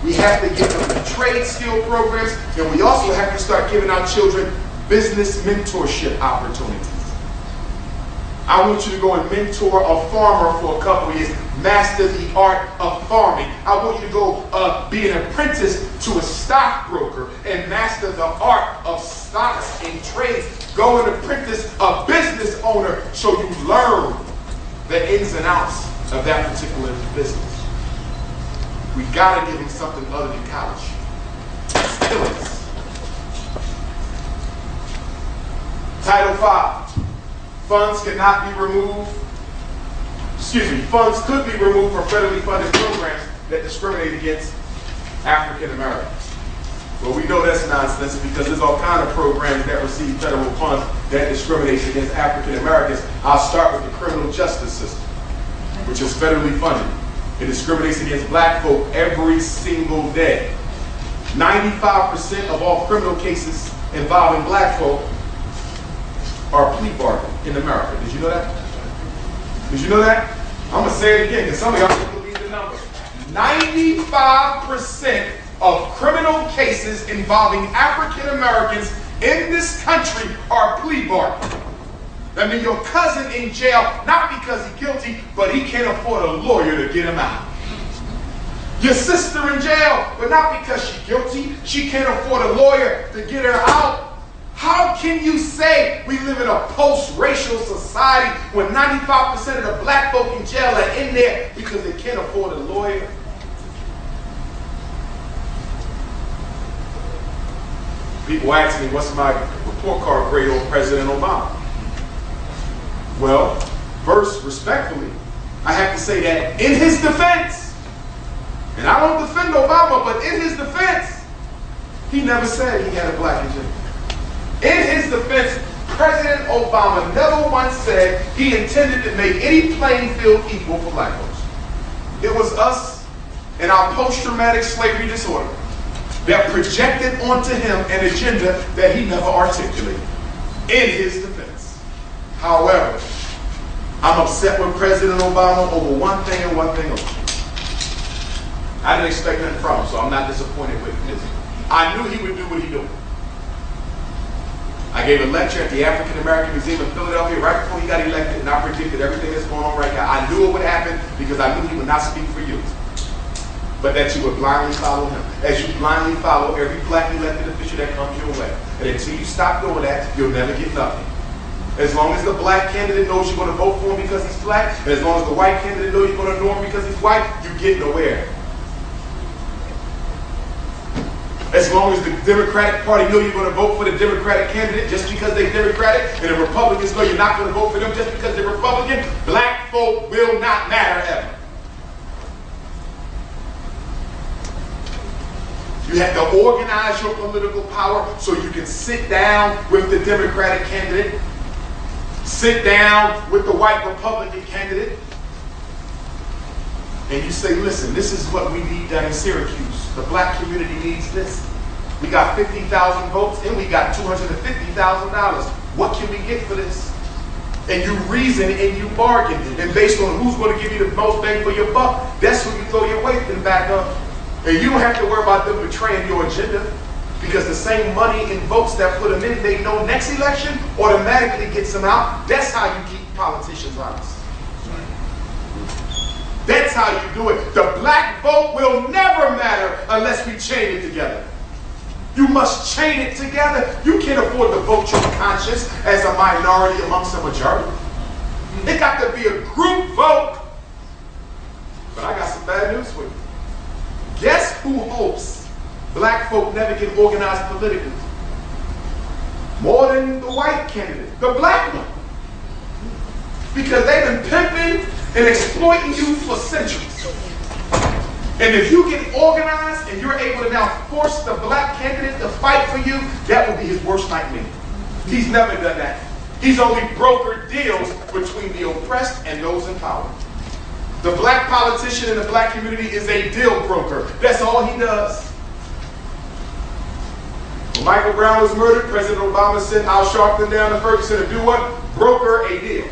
We have to give them the trade skill programs, and we also have to start giving our children business mentorship opportunities. I want you to go and mentor a farmer for a couple of years. Master the art of farming. I want you to go be an apprentice to a stockbroker and master the art of stocks and trades. Go and apprentice a business owner so you learn the ins and outs of that particular business. We got to give them something other than college. Skills. Title 5. Funds cannot be removed. Funds could be removed from federally funded programs that discriminate against African Americans. Well, we know that's nonsense because there's all kinds of programs that receive federal funds that discriminate against African Americans. I'll start with the criminal justice system, which is federally funded. It discriminates against black folk every single day. 95% of all criminal cases involving black folk are plea bargain in America. Did you know that? Did you know that? I'm going to say it again because some of y'all don't believe the numbers. 95% of criminal cases involving African Americans in this country are plea bargain. That means your cousin in jail, not because he's guilty, but he can't afford a lawyer to get him out. Your sister in jail, but not because she's guilty, she can't afford a lawyer to get her out. How can you say we live in a post-racial society when 95% of the black folk in jail are in there because they can't afford a lawyer? People ask me, what's my report card grade on President Obama? Well, first, respectfully, I have to say that in his defense, and I don't defend Obama, but in his defense, he never said he had a black agenda. In his defense, President Obama never once said he intended to make any playing field equal for black folks. It was us and our post-traumatic slavery disorder that projected onto him an agenda that he never articulated. In his defense. However, I'm upset with President Obama over one thing and one thing only. I didn't expect nothing from him, so I'm not disappointed with his. I knew he would do what he did. I gave a lecture at the African American Museum in Philadelphia right before he got elected, and I predicted everything that's going on right now. I knew it would happen because I knew he would not speak for you, but that you would blindly follow him. As you blindly follow every black elected official that comes your way. And until you stop doing that, you'll never get nothing. As long as the black candidate knows you're going to vote for him because he's black, and as long as the white candidate knows you're going to know him because he's white, you get nowhere. As long as the Democratic Party know you're going to vote for the Democratic candidate just because they're Democratic, and the Republicans know you're not going to vote for them just because they're Republican, black folk will not matter ever. You have to organize your political power so you can sit down with the Democratic candidate, sit down with the white Republican candidate, and you say, listen, this is what we need down in Syracuse. The black community needs this. We got 50,000 votes and we got $250,000. What can we get for this? And you reason and you bargain. And based on who's going to give you the most bang for your buck, that's when you throw your weight in back up. And you don't have to worry about them betraying your agenda because the same money and votes that put them in, they know next election automatically gets them out. That's how you keep politicians honest. That's how you do it. The black vote will never matter unless we chain it together. You must chain it together. You can't afford to vote your conscience as a minority amongst a majority. It got to be a group vote. But I got some bad news for you. Guess who hopes black folk never get organized politically? More than the white candidate, the black one. Because they've been pimping and exploiting you for centuries. And if you get organized and you're able to now force the black candidate to fight for you, that will be his worst nightmare. He's never done that. He's only brokered deals between the oppressed and those in power. The black politician in the black community is a deal broker. That's all he does. When Michael Brown was murdered, President Obama sent Al Sharpton down to Ferguson to do what? Broker a deal.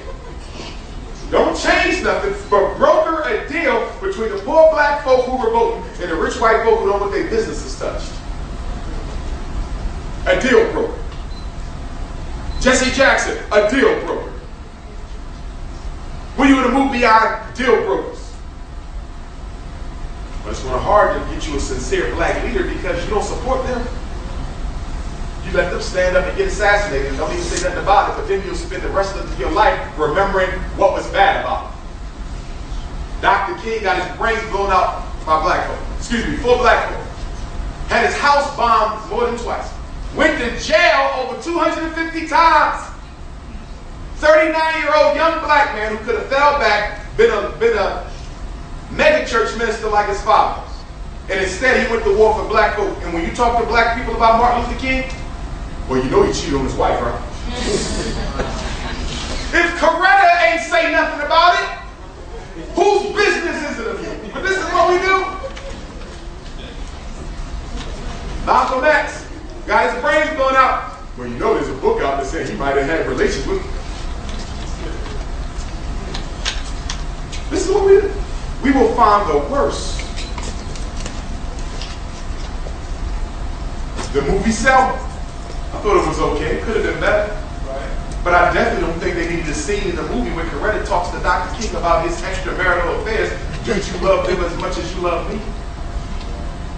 Don't change nothing, but broker a deal between the poor black folk who were voting and the rich white folk who don't want their businesses touched. A deal broker. Jesse Jackson, a deal broker. for you to move beyond deal brokers. But it's going to hard to get you a sincere black leader because you don't support them. You let them stand up and get assassinated and don't even say nothing about it, but then you'll spend the rest of your life remembering what was bad about it. Dr. King got his brains blown out by black folk. Excuse me, for black folk. Had his house bombed more than twice. Went to jail over 250 times. 39-year-old young black man who could have fell back, been a mega church minister like his father. And instead he went to war for black folk. And when you talk to black people about Martin Luther King, well, you know he cheated on his wife, right? If Coretta ain't say nothing about it, whose business is it of you? But this is what we do. Malcolm X got his brains blown out. Well, you know there's a book out that said he might have had relations with him. This is what we do. We will find the worst. The movie Selma. I thought it was okay. It could have been better. Right. But I definitely don't think they needed a scene in the movie where Coretta talks to Dr. King about his extramarital affairs. Don't you love them as much as you love me?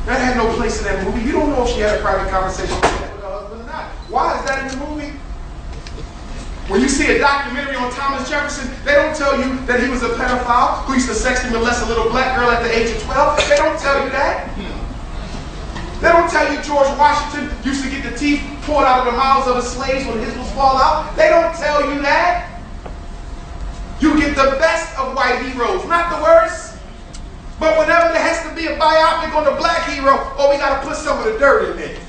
That had no place in that movie. You don't know if she had a private conversation with her husband or not. Why is that in the movie? When you see a documentary on Thomas Jefferson, they don't tell you that he was a pedophile who used to sexually molest a little black girl at the age of 12. They don't tell you that. They don't tell you George Washington used to get the teeth pulled out of the mouths of his slaves when his was fall out. They don't tell you that. You get the best of white heroes, not the worst. But whenever there has to be a biopic on the black hero, oh, we got to put some of the dirt in there.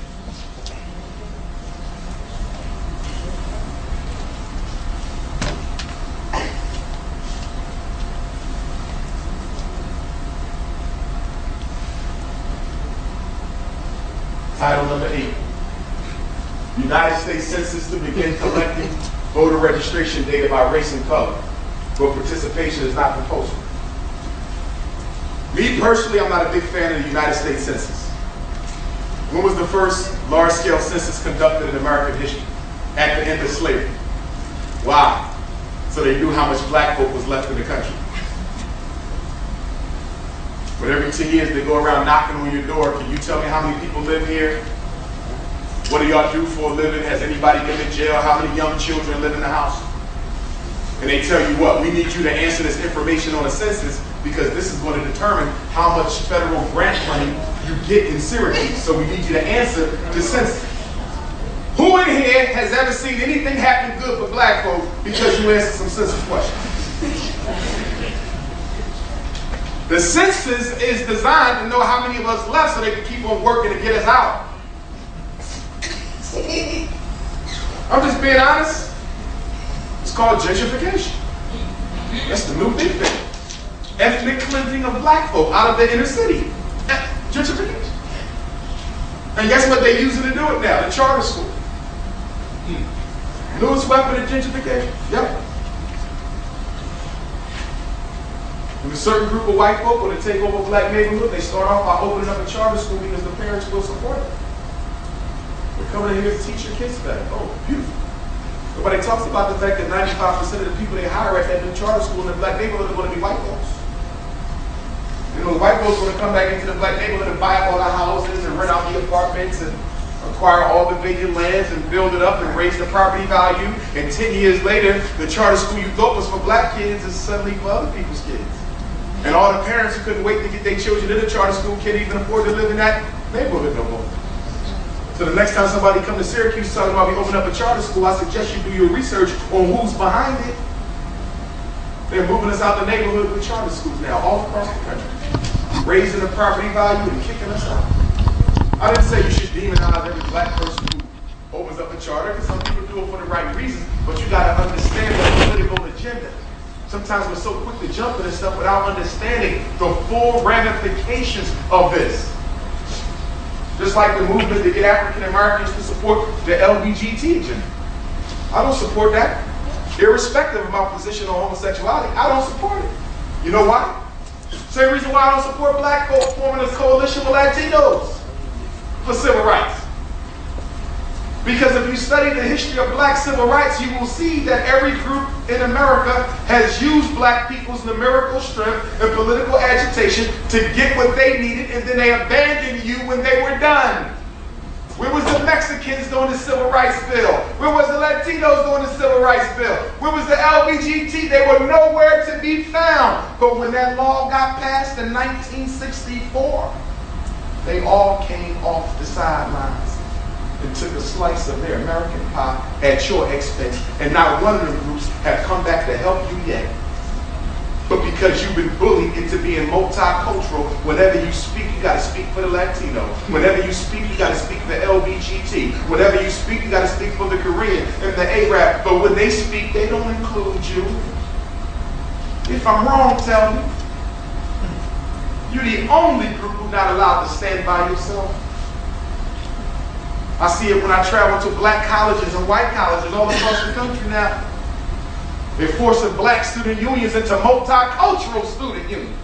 Title number 8. United States Census to begin collecting voter registration data by race and color, but participation is not compulsory. Me personally, I'm not a big fan of the United States Census. When was the first large-scale census conducted in American history? At the end of slavery. Why? So they knew how much black folk was left in the country. But every 10 years they go around knocking on your door. Can you tell me how many people live here? What do y'all do for a living? Has anybody been in jail? How many young children live in the house? And they tell you what, we need you to answer this information on a census because this is going to determine how much federal grant money you get in Syracuse. So we need you to answer the census. Who in here has ever seen anything happen good for black folk because you answered some census questions? The census is designed to know how many of us left so they can keep on working to get us out. I'm just being honest. It's called gentrification. That's the new big thing. Ethnic cleansing of black folk out of the inner city. Gentrification. And guess what they're using to do it now? The charter school. Newest weapon of gentrification. Yep. With a certain group of white folk when they take over a black neighborhood, they start off by opening up a charter school because the parents will support them. We're coming in here to teach your kids better. Oh, beautiful. Nobody talks about the fact that 95% of the people they hire at that new charter school in the black neighborhood are going to be white folks. You know, the white folks are going to come back into the black neighborhood and buy up all the houses and rent out the apartments and acquire all the vacant lands and build it up and raise the property value. And 10 years later, the charter school you thought was for black kids is suddenly for other people's kids. And all the parents who couldn't wait to get their children in the charter school can't even afford to live in that neighborhood no more. So the next time somebody comes to Syracuse talking about we open up a charter school, I suggest you do your research on who's behind it. They're moving us out the neighborhood with charter schools now, all across the country. Raising the property value and kicking us out. I didn't say you should demonize every black person who opens up a charter, because some people do it for the right reasons, but you got to understand the political agenda. Sometimes we're so quick to jump into stuff without understanding the full ramifications of this. Just like the movement to get African Americans to support the LGBT agenda. I don't support that. Irrespective of my position on homosexuality, I don't support it. You know why? Same reason why I don't support black folks forming a coalition with Latinos for civil rights. Because if you study the history of black civil rights, you will see that every group in America has used black people's numerical strength and political agitation to get what they needed, and then they abandoned you when they were done. Where was the Mexicans during the Civil Rights Bill? Where was the Latinos during the Civil Rights Bill? Where was the LGBT? They were nowhere to be found. But when that law got passed in 1964, they all came off the sidelines and took a slice of their American pie at your expense. And not one of the groups have come back to help you yet. But because you've been bullied into being multicultural, whenever you speak, you got to speak for the Latino. Whenever you speak, you got to speak for the LGBT. Whenever you speak, you got to speak for the Korean and the Arab. But when they speak, they don't include you. If I'm wrong, tell me. You're the only group who's not allowed to stand by yourself. I see it when I travel to black colleges and white colleges all across the country now. They're forcing black student unions into multicultural student unions.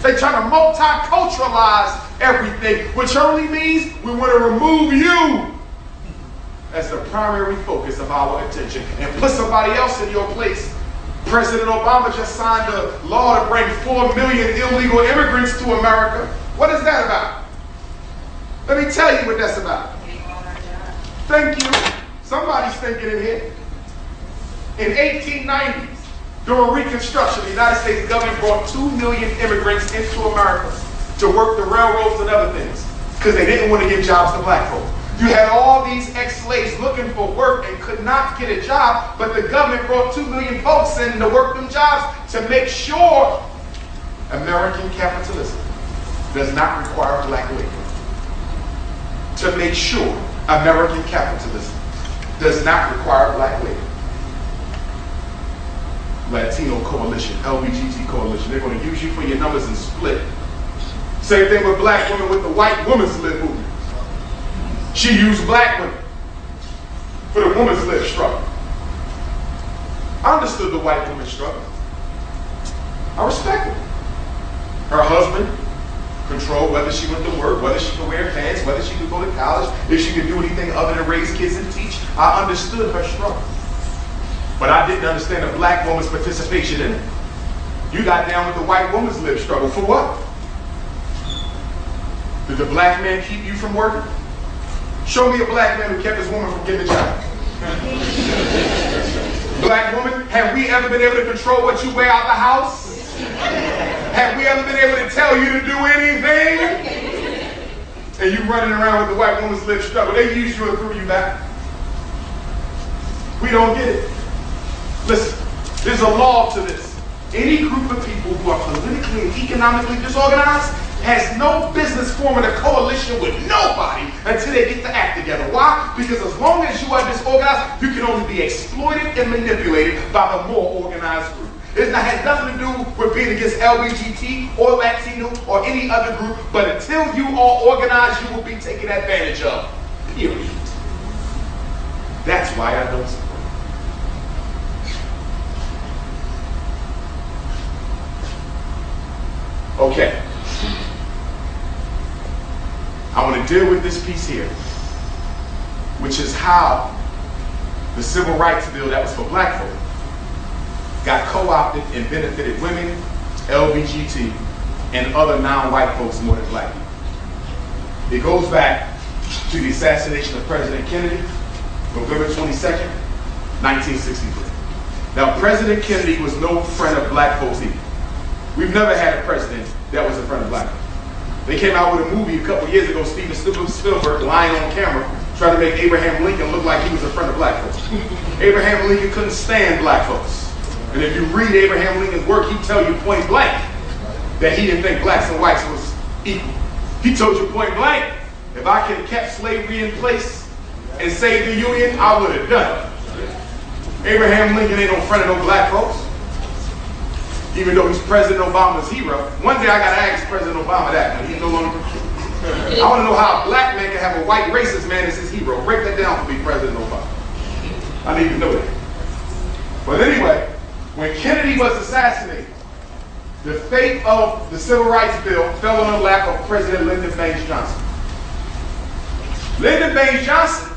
They're trying to multiculturalize everything, which only means we want to remove you as the primary focus of our attention and put somebody else in your place. President Obama just signed a law to bring 4 million illegal immigrants to America. What is that about? Let me tell you what that's about. Thank you. Somebody's thinking in here. In 1890s, during Reconstruction, the United States government brought 2 million immigrants into America to work the railroads and other things because they didn't want to give jobs to black folks. You had all these ex-slaves looking for work and could not get a job, but the government brought 2 million folks in to work them jobs to make sure American capitalism does not require black labor. To make sure American capitalism does not require black labor. Latino coalition, LGBT coalition, they're going to use you for your numbers and split. Same thing with black women with the white women's lib movement. She used black women for the women's lib struggle. I understood the white woman's struggle. I respect it. Her husband controlled whether she went to work, whether she could wear pants, whether she could go to college, if she could do anything other than raise kids and teach. I understood her struggle. But I didn't understand the black woman's participation in it. You got down with the white woman's lib struggle. For what? Did the black man keep you from working? Show me a black man who kept his woman from getting a job. Black woman, have we ever been able to control what you wear out the house? Have we ever been able to tell you to do anything? And you running around with the white woman's lib struggle. They use you and threw you back. We don't get it. Listen, there's a law to this. Any group of people who are politically and economically disorganized has no business forming a coalition with nobody until they get the act together. Why? Because as long as you are disorganized, you can only be exploited and manipulated by the more organized group. It has nothing to do with being against LGBT or Latino or any other group, but until you are organized, you will be taken advantage of. Period. That's why I don't support. Okay. I want to deal with this piece here, which is how the Civil Rights Bill that was for black folk got co-opted and benefited women, LGBT, and other non-white folks more than black people. It goes back to the assassination of President Kennedy, November 22nd, 1963. Now, President Kennedy was no friend of black folks either. We've never had a president that was a friend of black folks. They came out with a movie a couple years ago, Steven Spielberg, lying on camera, trying to make Abraham Lincoln look like he was a friend of black folks. Abraham Lincoln couldn't stand black folks. And if you read Abraham Lincoln's work, he'd tell you point blank that he didn't think blacks and whites was equal. He told you point blank, if I could have kept slavery in place and saved the Union, I would have done it. Abraham Lincoln ain't no friend of no black folks. Even though he's President Obama's hero. One day I got to ask President Obama that, but he's no longer. I want to know how a black man can have a white racist man as his hero. Break that down for me, President Obama. I need to know that. But anyway, when Kennedy was assassinated, the fate of the Civil Rights Bill fell on the lap of President Lyndon Baines Johnson. Lyndon Baines Johnson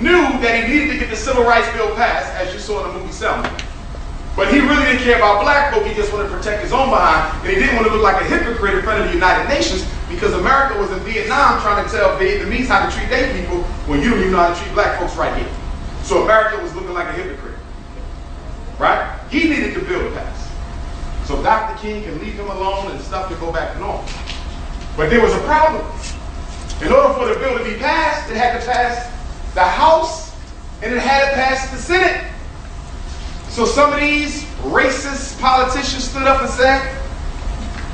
knew that he needed to get the Civil Rights Bill passed, as you saw in the movie Selma. But he really didn't care about black folk. He just wanted to protect his own behind, and he didn't want to look like a hypocrite in front of the United Nations, because America was in Vietnam trying to tell Vietnamese how to treat their people when you don't even know how to treat black folks right here. So America was looking like a hypocrite, right? He needed the bill to pass, so Dr. King can leave him alone and stuff to go back to normal. But there was a problem. In order for the bill to be passed, it had to pass the House, and it had to pass the Senate. So some of these racist politicians stood up and said,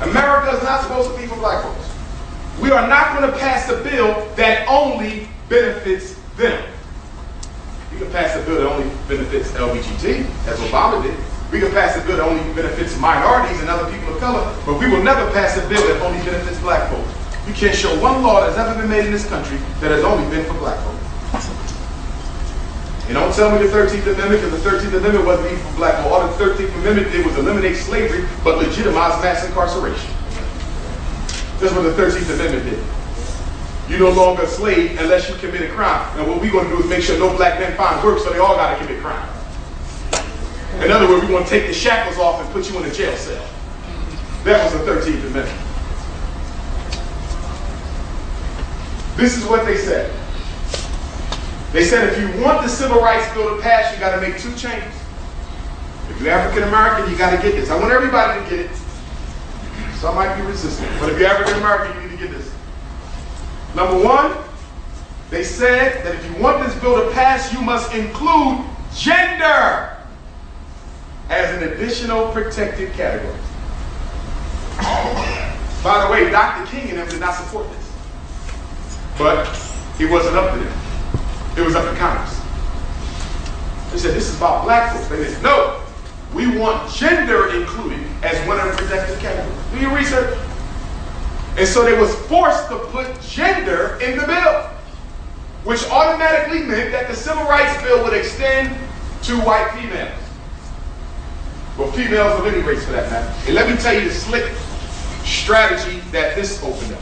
America is not supposed to be for black folks. We are not going to pass a bill that only benefits them. We can pass a bill that only benefits LGBT, as Obama did. We can pass a bill that only benefits minorities and other people of color, but we will never pass a bill that only benefits black folks. You can't show one law that's ever been made in this country that has only been for black folks. And don't tell me the 13th Amendment, because the 13th Amendment wasn't even for black folk. All the 13th Amendment did was eliminate slavery, but legitimize mass incarceration. That's what the 13th Amendment did. You're no longer a slave unless you commit a crime. And what we're going to do is make sure no black men find work, so they all got to commit crime. In other words, we want to take the shackles off and put you in a jail cell. That was the 13th Amendment. This is what they said. They said if you want the Civil Rights Bill to pass, you got to make two changes. If you're African American, you got to get this. I want everybody to get it. Some might be resistant, but if you're African American, you need to get this. Number one, they said that if you want this bill to pass, you must include gender as an additional protected category. By the way, Dr. King and them did not support this, but it wasn't up to them. It was up to Congress. They said, this is about black folks. They said, no, we want gender included as one of the protected categories. Do your research. And so they was forced to put gender in the bill, which automatically meant that the Civil Rights Bill would extend to white females. Well, females of any race for that matter. And let me tell you the slick strategy that this opened up.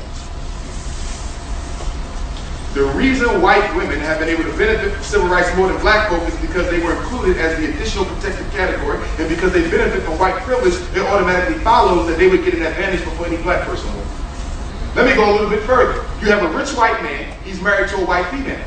The reason white women have been able to benefit from civil rights more than black folk is because they were included as the additional protected category, and because they benefit from white privilege, it automatically follows that they would get an advantage before any black person would. Let me go a little bit further. You have a rich white man, he's married to a white female.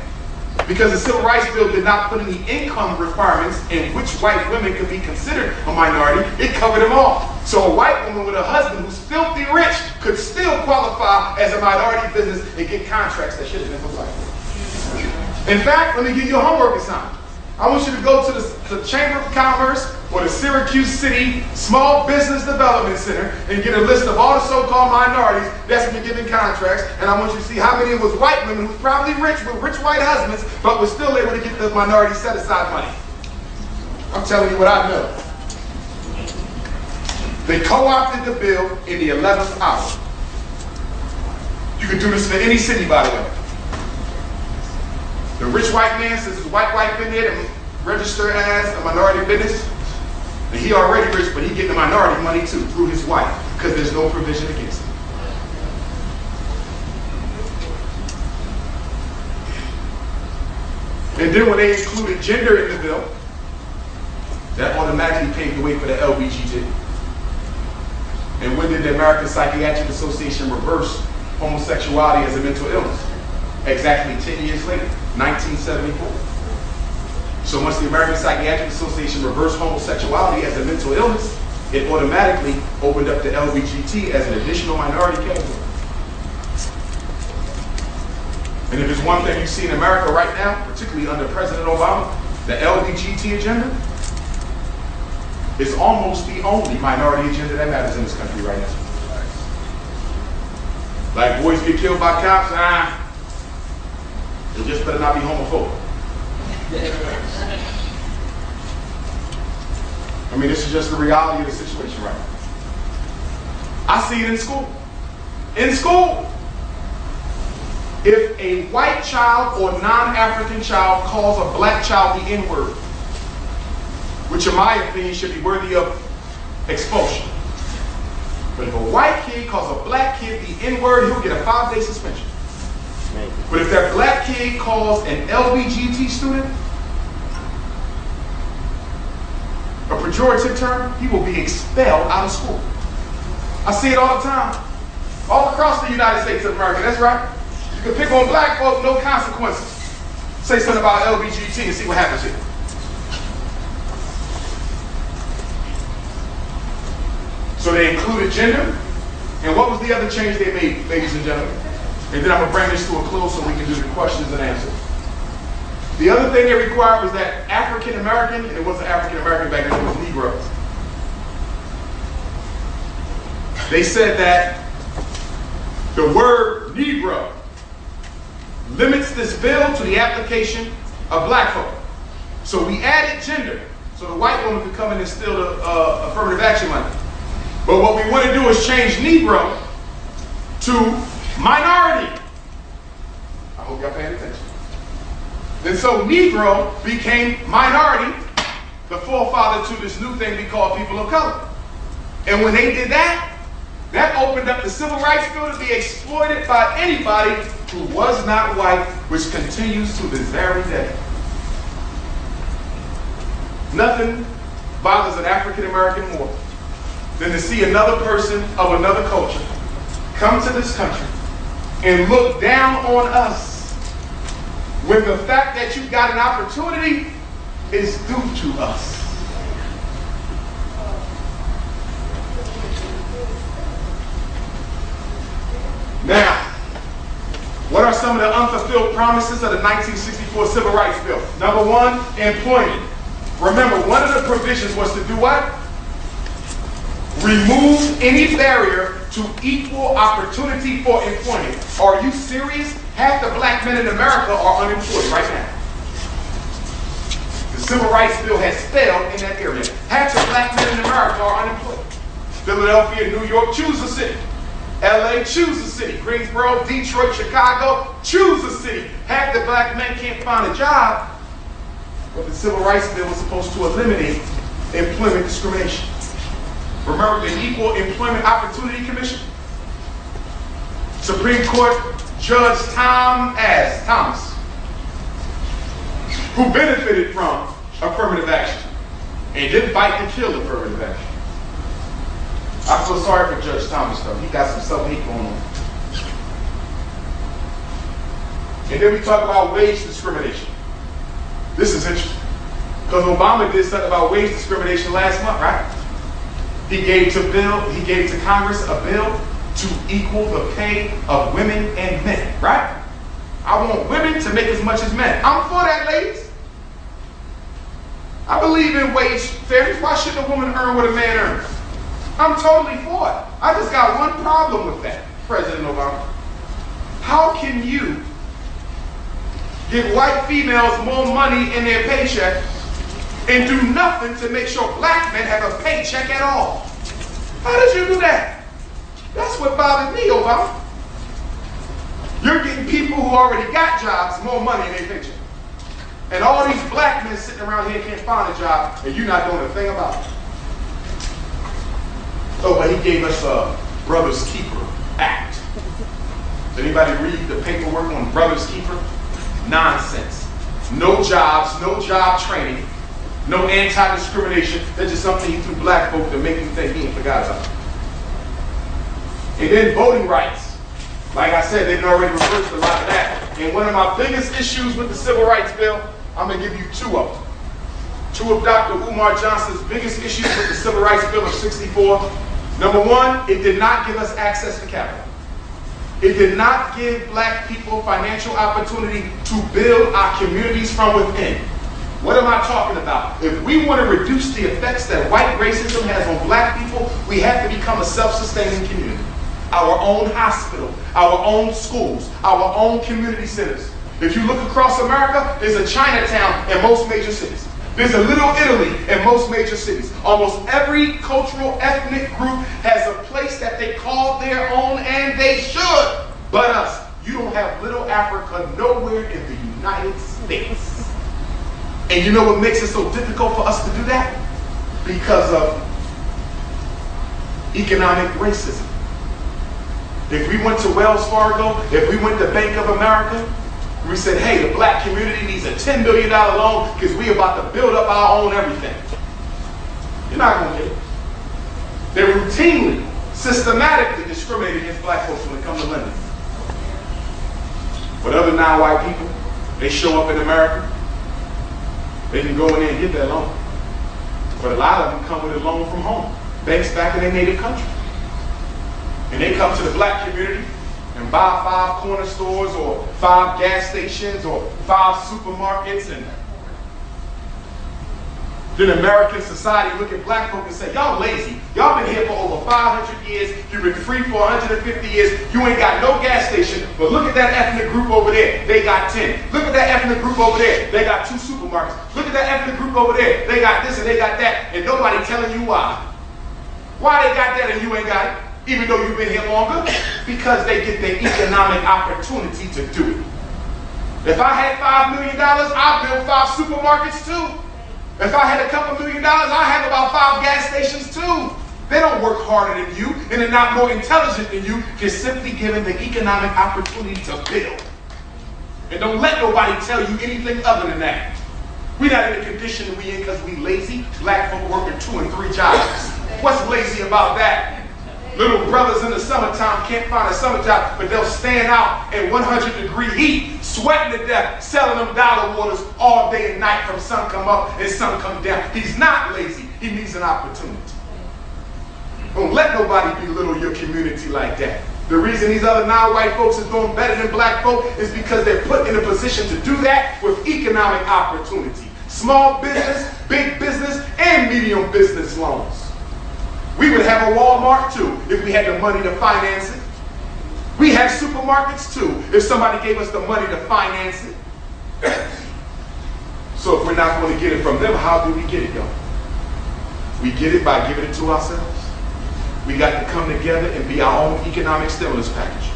Because the Civil Rights Bill did not put any income requirements in which white women could be considered a minority, it covered them all. So a white woman with a husband who's filthy rich could still qualify as a minority business and get contracts that should have been for black people. In fact, let me give you a homework assignment. I want you to go to the Chamber of Commerce or the Syracuse City Small Business Development Center and get a list of all the so-called minorities that's been given contracts, and I want you to see how many of was white women who's probably rich with rich white husbands, but was still able to get the minority set-aside money. I'm telling you what I know. They co-opted the bill in the 11th hour. You can do this for any city, by the way. The rich white man says his white been there to register as a minority business, and he already rich, but he getting the minority money too through his wife, because there's no provision against it. And then when they included gender in the bill, that automatically paved the way for the LBGT. And when did the American Psychiatric Association reverse homosexuality as a mental illness? Exactly 10 years later, 1974. So once the American Psychiatric Association reversed homosexuality as a mental illness, it automatically opened up the LBGT as an additional minority category. And if there's one thing you see in America right now, particularly under President Obama, the LBGT agenda is almost the only minority agenda that matters in this country right now. Like boys get killed by cops, it just better not be homophobic. I mean, this is just the reality of the situation right now. I see it in school. In school, if a white child or non-African child calls a black child the N-word, which in my opinion should be worthy of expulsion. But if a white kid calls a black kid the N-word, he'll get a 5-day suspension. But if that black kid calls an LBGT student a pejorative term, he will be expelled out of school. I see it all the time. All across the United States of America, that's right. You can pick on black folks, no consequences. Say something about LBGT and see what happens here. So they included gender. And what was the other change they made, ladies and gentlemen? And then I'm going to bring this to a close so we can do the questions and answers. The other thing they required was that African American, and it wasn't African American back then, it was Negro. They said that the word Negro limits this bill to the application of black folk. So we added gender, so the white woman could come in and steal the affirmative action money. But what we want to do is change Negro to minority. I hope y'all paying attention. And so Negro became minority, the forefather to this new thing we call people of color. And when they did that, that opened up the civil rights bill to be exploited by anybody who was not white, which continues to this very day. Nothing bothers an African American more than to see another person of another culture come to this country and look down on us when the fact that you got an opportunity is due to us. Now, what are some of the unfulfilled promises of the 1964 Civil Rights Bill? Number one, employment. Remember, one of the provisions was to do what? Remove any barrier to equal opportunity for employment. Are you serious? Half the black men in America are unemployed right now. The Civil Rights Bill has failed in that area. Half the black men in America are unemployed. Philadelphia, New York, choose a city. LA, choose a city. Greensboro, Detroit, Chicago, choose a city. Half the black men can't find a job. But the Civil Rights Bill was supposed to eliminate employment discrimination. Remember the Equal Employment Opportunity Commission? Supreme Court Judge Thomas, who benefited from affirmative action and didn't fight to kill affirmative action. I feel sorry for Judge Thomas though. He got some self-hate going on. And then we talk about wage discrimination. This is interesting. Because Obama did something about wage discrimination last month, right? He gave to Congress a bill to equal the pay of women and men, right? I want women to make as much as men. I'm for that, ladies. I believe in wage fairness. Why shouldn't a woman earn what a man earns? I'm totally for it. I just got one problem with that, President Obama. How can you give white females more money in their paycheck and do nothing to make sure black men have a paycheck at all? How did you do that? That's what bothers me, Obama. You're getting people who already got jobs more money in their paycheck. And all these black men sitting around here can't find a job, and you're not doing a thing about it. Oh, but he gave us a Brothers Keeper Act. Did anybody read the paperwork on Brothers Keeper? Nonsense. No jobs, no job training, no anti-discrimination. That's just something he threw black folk to make you think he ain't forgot about. And then voting rights. Like I said, they've already reversed a lot of that. And one of my biggest issues with the Civil Rights Bill, I'm going to give you two of them. Two of Dr. Umar Johnson's biggest issues with the Civil Rights Bill of '64. Number one, it did not give us access to capital. It did not give black people financial opportunity to build our communities from within. What am I talking about? If we want to reduce the effects that white racism has on black people, we have to become a self-sustaining community. Our own hospital, our own schools, our own community centers. If you look across America, there's a Chinatown in most major cities. There's a Little Italy in most major cities. Almost every cultural ethnic group has a place that they call their own, and they should. But us, you don't have Little Africa nowhere in the United States. And you know what makes it so difficult for us to do that? Because of economic racism. If we went to Wells Fargo, if we went to Bank of America, we said, hey, the black community needs a $10 billion loan because we about to build up our own everything. You're not going to get it. They routinely, systematically discriminate against black folks when it comes to lending. But other non-white people, they show up in America, they can go in there and get that loan. But a lot of them come with a loan from home, banks back in their native country. And they come to the black community and buy 5 corner stores or 5 gas stations or 5 supermarkets, and then American society look at black folk and say, y'all lazy. Y'all been here for over 500 years. You've been free for 150 years. You ain't got no gas station. But look at that ethnic group over there. They got 10. Look at that ethnic group over there. They got 2 supermarkets. Look at that ethnic group over there. They got this and they got that. And nobody telling you why. Why they got that and you ain't got it? Even though you've been here longer? Because they get the economic opportunity to do it. If I had $5 million, I'd build 5 supermarkets too. If I had a couple $1 million, I have about 5 gas stations too. They don't work harder than you, and they're not more intelligent than you, just simply given the economic opportunity to build. And don't let nobody tell you anything other than that. We're not in the condition we in because we lazy. Black folk working 2 and 3 jobs. What's lazy about that? Little brothers in the summertime can't find a summer job, but they'll stand out in 100-degree heat, sweating to death, selling them dollar waters all day and night from sun come up and sun come down. He's not lazy. He needs an opportunity. Don't let nobody belittle your community like that. The reason these other non-white folks is doing better than black folk is because they're put in a position to do that with economic opportunity. Small business, big business, and medium business loans. We would have a Walmart too if we had the money to finance it. We have supermarkets too if somebody gave us the money to finance it. So if we're not going to get it from them, how do we get it, y'all? We get it by giving it to ourselves. We got to come together and be our own economic stimulus package.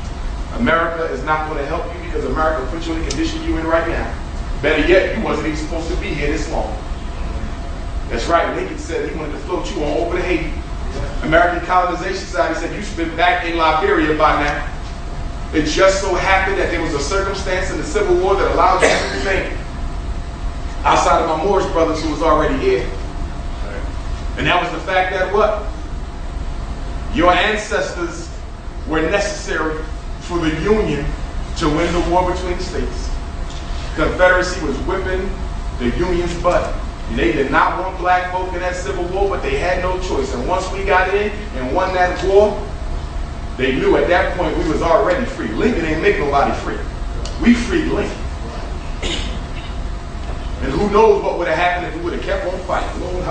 America is not going to help you because America put you in the condition you're in right now. Better yet, you wasn't even supposed to be here this long. That's right, Lincoln said he wanted to float you on over to Haiti. American Colonization Society said you should have been back in Liberia by now. It just so happened that there was a circumstance in the Civil War that allowed you to remain outside of my Moorish brothers who was already here. And that was the fact that what? Your ancestors were necessary for the Union to win the war between the states. Confederacy was whipping the Union's butt. They did not want black folk in that Civil War, but they had no choice. And once we got in and won that war, they knew at that point we was already free. Lincoln ain't make nobody free. We freed Lincoln. And who knows what would have happened if we would have kept on fighting. Lord,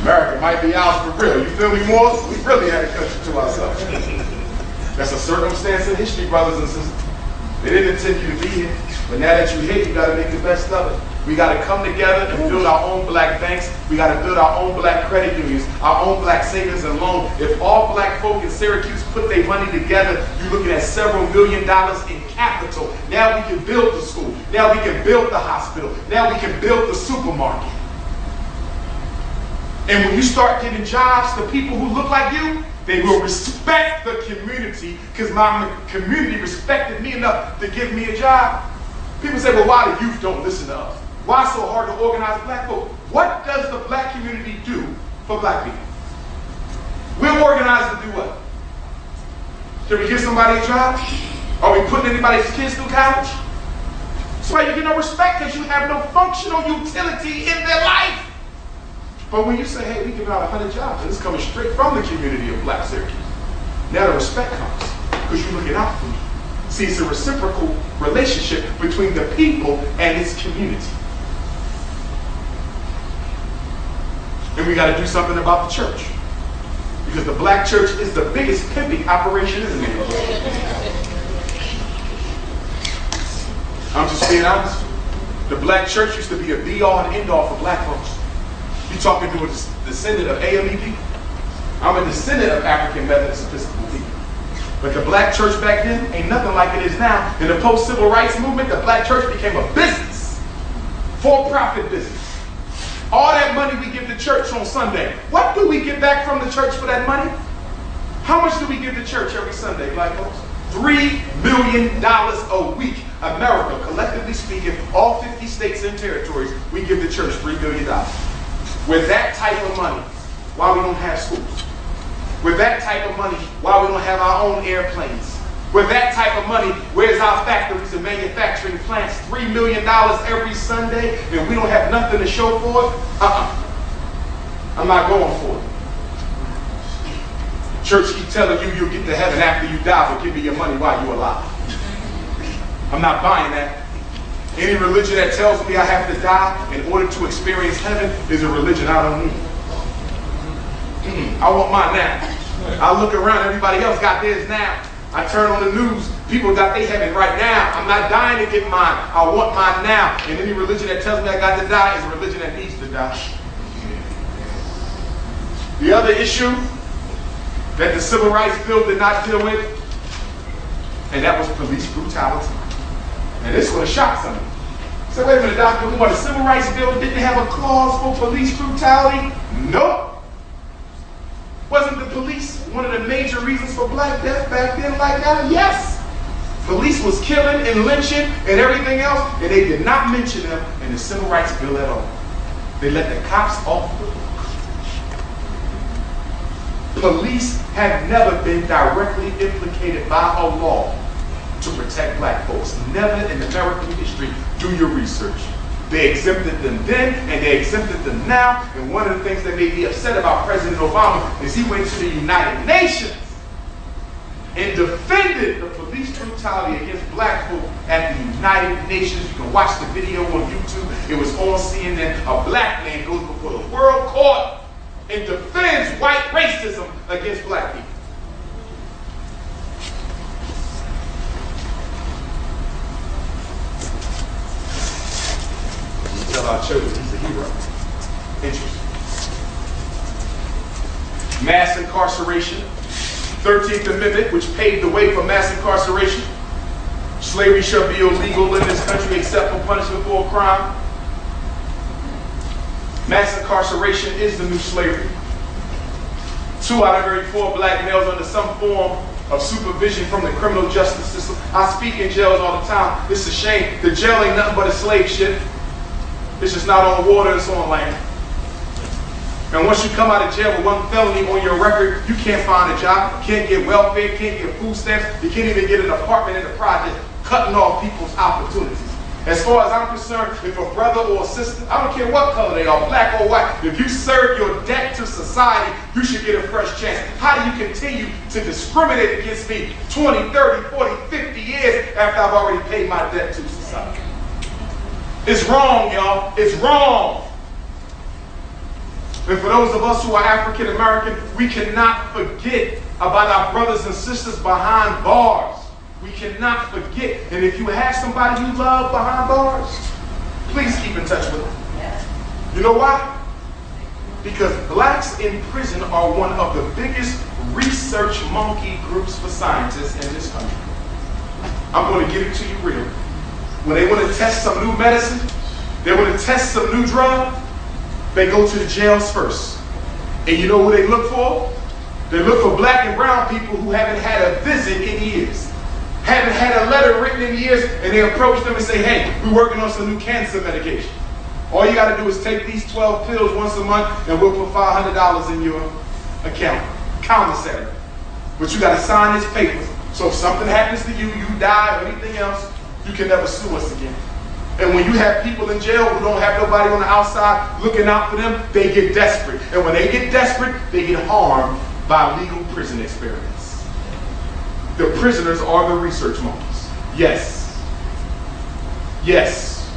America might be ours for real. You feel me, more? We really had a country to ourselves. That's a circumstance in history, brothers and sisters. They didn't intend you to be here, but now that you're here, you got to make the best of it. We got to come together and build our own black banks. We got to build our own black credit unions, our own black savings and loans. If all black folk in Syracuse put their money together, you're looking at several $1 million in capital. Now we can build the school. Now we can build the hospital. Now we can build the supermarket. And when you start giving jobs to people who look like you, they will respect the community because my community respected me enough to give me a job. People say, well, why the youth don't listen to us? Why so hard to organize black folk? What does the black community do for black people? We're organized to do what? Can we give somebody a job? Are we putting anybody's kids through college? That's why you get no respect because you have no functional utility in their life. But when you say, hey, we give out 100 jobs, and it's coming straight from the community of black Syracuse, now the respect comes because you're looking out for me. See, it's a reciprocal relationship between the people and its community. And we got to do something about the church. Because the black church is the biggest pimping operation in the neighborhood. I'm just being honest. The black church used to be a be-all and end-all for black folks. You're talking to a descendant of AME people. I'm a descendant of African Methodist Episcopal people. But the black church back then ain't nothing like it is now. In the post-civil rights movement, the black church became a business. For-profit business. All that money we give the church on Sunday, what do we get back from the church for that money? How much do we give to church every Sunday, black folks? $3 million a week. America, collectively speaking, all 50 states and territories, we give the church $3 million. With that type of money, why we don't have schools? With that type of money, why we don't have our own airplanes? With that type of money, where's our factories and manufacturing plants? $3 million every Sunday, and we don't have nothing to show for it? I'm not going for it. Church keep telling you you'll get to heaven after you die, but give me your money while you're alive. I'm not buying that. Any religion that tells me I have to die in order to experience heaven is a religion I don't need. I want mine now. I look around, everybody else got theirs now. I turn on the news, people got their heaven right now. I'm not dying to get mine. I want mine now. And any religion that tells me I got to die is a religion that needs to die. The other issue that the Civil Rights Bill did not deal with, and that was police brutality. And this would have shocked some of you. So wait a minute, Dr. Umar, the Civil Rights Bill didn't have a clause for police brutality? Nope. Wasn't the police one of the major reasons for black death back then like now? Yes. Police was killing and lynching and everything else, and they did not mention them in the Civil Rights Bill at all. They let the cops off the hook. Police have never been directly implicated by a law to protect black folks. Never in American history. Do your research. They exempted them then, and they exempted them now. And one of the things that made me upset about President Obama is he went to the United Nations and defended the police brutality against black folk at the United Nations. You can watch the video on YouTube. It was on CNN. A black man goes before the world court and defends white racism against black people. We tell our children he's a hero. Interesting. Mass incarceration. 13th Amendment, which paved the way for mass incarceration. Slavery shall be illegal in this country except for punishment for a crime. Mass incarceration is the new slavery. 2 out of every 4 black males under some form of supervision from the criminal justice system. I speak in jails all the time. It's a shame. The jail ain't nothing but a slave ship. It's just not on water, it's on land. And once you come out of jail with 1 felony on your record, you can't find a job, can't get welfare, can't get food stamps, you can't even get an apartment in the project, cutting off people's opportunities. As far as I'm concerned, if a brother or a sister, I don't care what color they are, black or white, if you serve your debt to society, you should get a fresh chance. How do you continue to discriminate against me 20, 30, 40, 50 years after I've already paid my debt to society? It's wrong, y'all. It's wrong. And for those of us who are African American, we cannot forget about our brothers and sisters behind bars. We cannot forget. And if you have somebody you love behind bars, please keep in touch with them. You know why? Because blacks in prison are one of the biggest research monkey groups for scientists in this country. I'm going to give it to you real. When they want to test some new medicine, they want to test some new drug, they go to the jails first. And you know what they look for? They look for black and brown people who haven't had a visit in years. Haven't had a letter written in years, and they approach them and say, hey, we're working on some new cancer medication. All you got to do is take these 12 pills once a month, and we'll put $500 in your account. Commissary. But you got to sign this paper. So if something happens to you, you die or anything else, you can never sue us again. And when you have people in jail who don't have nobody on the outside looking out for them, they get desperate. And when they get desperate, they get harmed by legal prison experience. The prisoners are the research monkeys. Yes. Yes.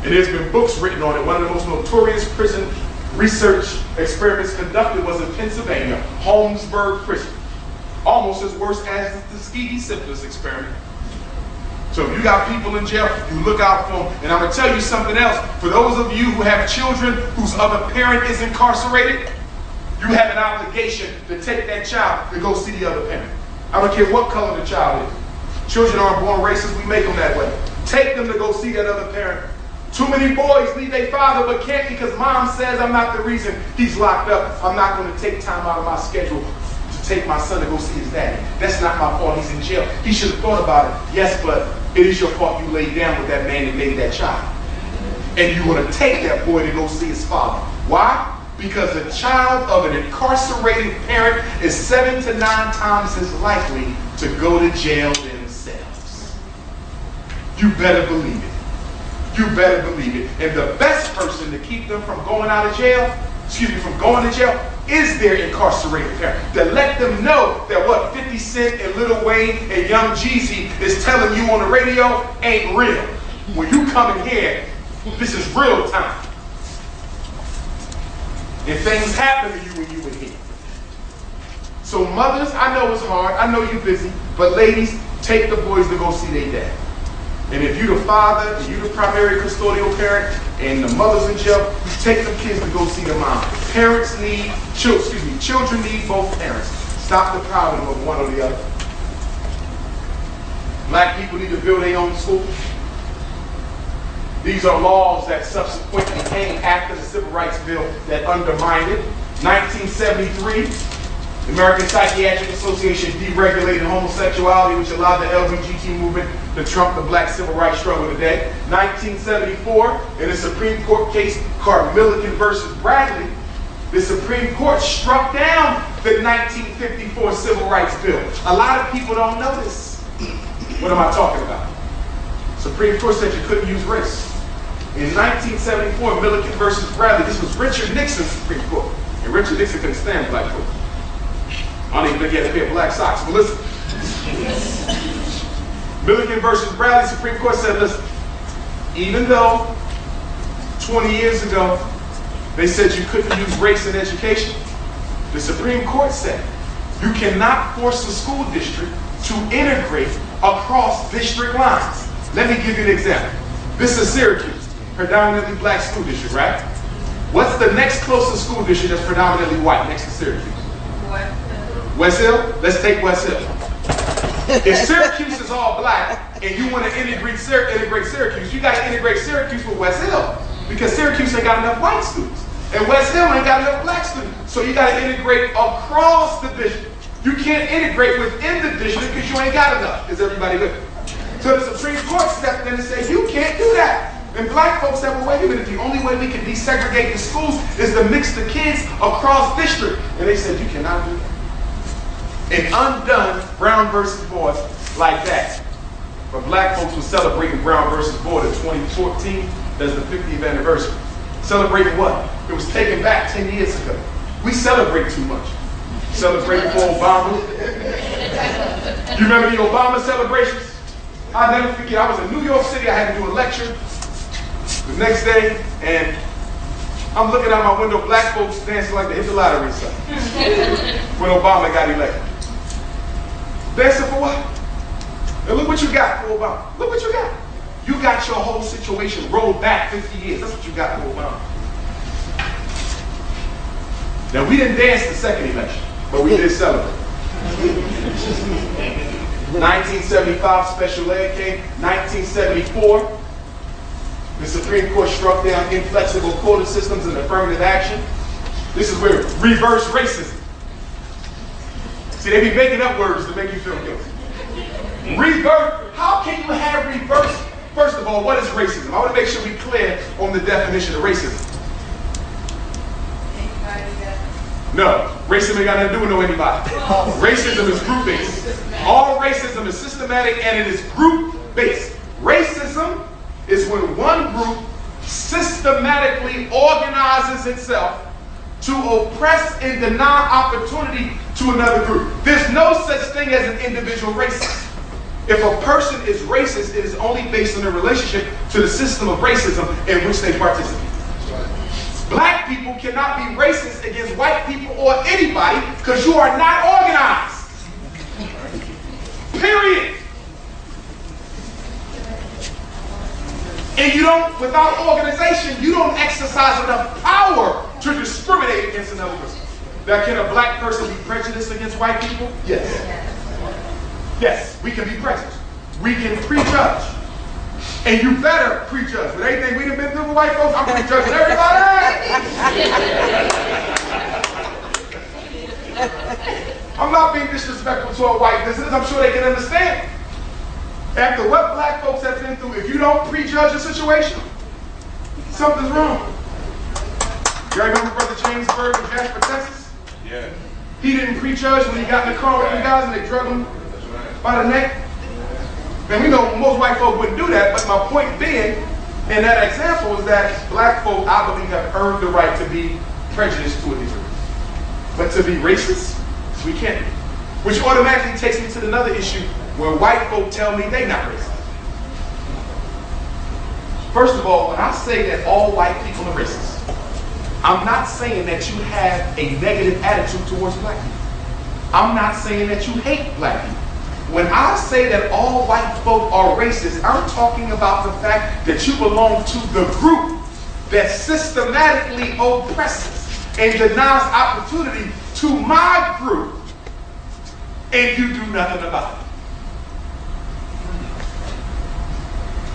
And there's been books written on it. One of the most notorious prison research experiments conducted was in Pennsylvania, Holmesburg Prison. Almost as worse as the Tuskegee syphilis experiment. So if you got people in jail, you look out for them. And I'm going to tell you something else. For those of you who have children whose other parent is incarcerated, you have an obligation to take that child to go see the other parent. I don't care what color the child is. Children aren't born racist, we make them that way. Take them to go see that other parent. Too many boys leave their father but can't because mom says I'm not the reason he's locked up. I'm not going to take time out of my schedule to take my son to go see his daddy. That's not my fault. He's in jail. He should have thought about it. Yes, but it is your fault you laid down with that man that made that child. And you want to take that boy to go see his father. Why? Because a child of an incarcerated parent is 7 to 9 times as likely to go to jail themselves. You better believe it. You better believe it. And the best person to keep them from going out of jail, from going to jail, is their incarcerated parent. To let them know that what 50 Cent and Lil Wayne and Young Jeezy is telling you on the radio ain't real. When you come in here, this is real time. And things happen to you when you in here. So mothers, I know it's hard. I know you're busy. But ladies, take the boys to go see their dad. And if you're the father, and you're the primary custodial parent, and the mother's in jail, you take them kids to go see their mom. Parents need, children need both parents. Stop the problem of one or the other. Black people need to build their own schools. These are laws that subsequently came after the Civil Rights Bill that undermined it. 1973, the American Psychiatric Association deregulated homosexuality, which allowed the LGBT movement to trump the black civil rights struggle today. 1974, in a Supreme Court case called Milliken versus Bradley, the Supreme Court struck down the 1954 Civil Rights Bill. A lot of people don't know this. What am I talking about? Supreme Court said you couldn't use race. In 1974, Milliken versus Bradley, this was Richard Nixon's Supreme Court. And Richard Nixon couldn't stand black folks. I don't even think he had a pair of black socks, but listen. Milliken versus Bradley, Supreme Court said, listen, even though 20 years ago they said you couldn't use race in education, the Supreme Court said you cannot force a school district to integrate across district lines. Let me give you an example. This is Syracuse, predominantly black school district, right? What's the next closest school district that's predominantly white next to Syracuse? West Hill? Let's take West Hill. If Syracuse is all black and you want to integrate Syracuse, you got to integrate Syracuse with West Hill because Syracuse ain't got enough white students and West Hill ain't got enough black students. So you got to integrate across the district. You can't integrate within the district because you ain't got enough. Is everybody with me? So the Supreme Court stepped in and said, you can't do that. And black folks said, well, wait a minute, the only way we can desegregate the schools is to mix the kids across district. And they said, you cannot do that. And undone Brown versus Board like that. But black folks were celebrating Brown versus Board in 2014. That's the 50th anniversary. Celebrating what? It was taken back 10 years ago. We celebrate too much. Celebrating for Obama. You remember the Obama celebrations? I'll never forget, I was in New York City, I had to do a lecture the next day, and I'm looking out my window, black folks dancing like they hit the lottery or something. When Obama got elected. Dancing for what? And look what you got for Obama. Look what you got. You got your whole situation rolled back 50 years. That's what you got for Obama. Now, we didn't dance the second election, but we did celebrate. 1975 special ed came. 1974, the Supreme Court struck down inflexible quota systems and affirmative action. This is where reverse racism. See, they be making up words to make you feel guilty. Reverse, how can you have reverse? First of all, what is racism? I want to make sure we're clear on the definition of racism. No, racism ain't got nothing to do with no anybody. Racism is group-based. All racism is systematic and it is group-based. Racism is when one group systematically organizes itself to oppress and deny opportunity to another group. There's no such thing as an individual racist. If a person is racist, it is only based on their relationship to the system of racism in which they participate. Black people cannot be racist against white people or anybody because you are not organized. Period. And you don't, without organization, you don't exercise enough power to discriminate against another person. Now, can a black person be prejudiced against white people? Yes. Yes, we can be prejudiced. We can prejudge. And you better prejudge. With everything we done been through with white folks, I'm prejudging everybody. I'm not being disrespectful to our white listeners. I'm sure they can understand. After what black folks have been through, if you don't prejudge a situation, something's wrong. You remember Brother James Berg in Jasper, Texas? Yeah. He didn't prejudge when he got in the car with the guys and they drug him by the neck. And we know most white folk wouldn't do that, but my point being, in that example, is that black folk, I believe, have earned the right to be prejudiced to a degree. But to be racist, we can't be. Which automatically takes me to another issue where white folk tell me they're not racist. First of all, when I say that all white people are racist, I'm not saying that you have a negative attitude towards black people. I'm not saying that you hate black people. When I say that all white folk are racist, I'm talking about the fact that you belong to the group that systematically oppresses and denies opportunity to my group, and you do nothing about it.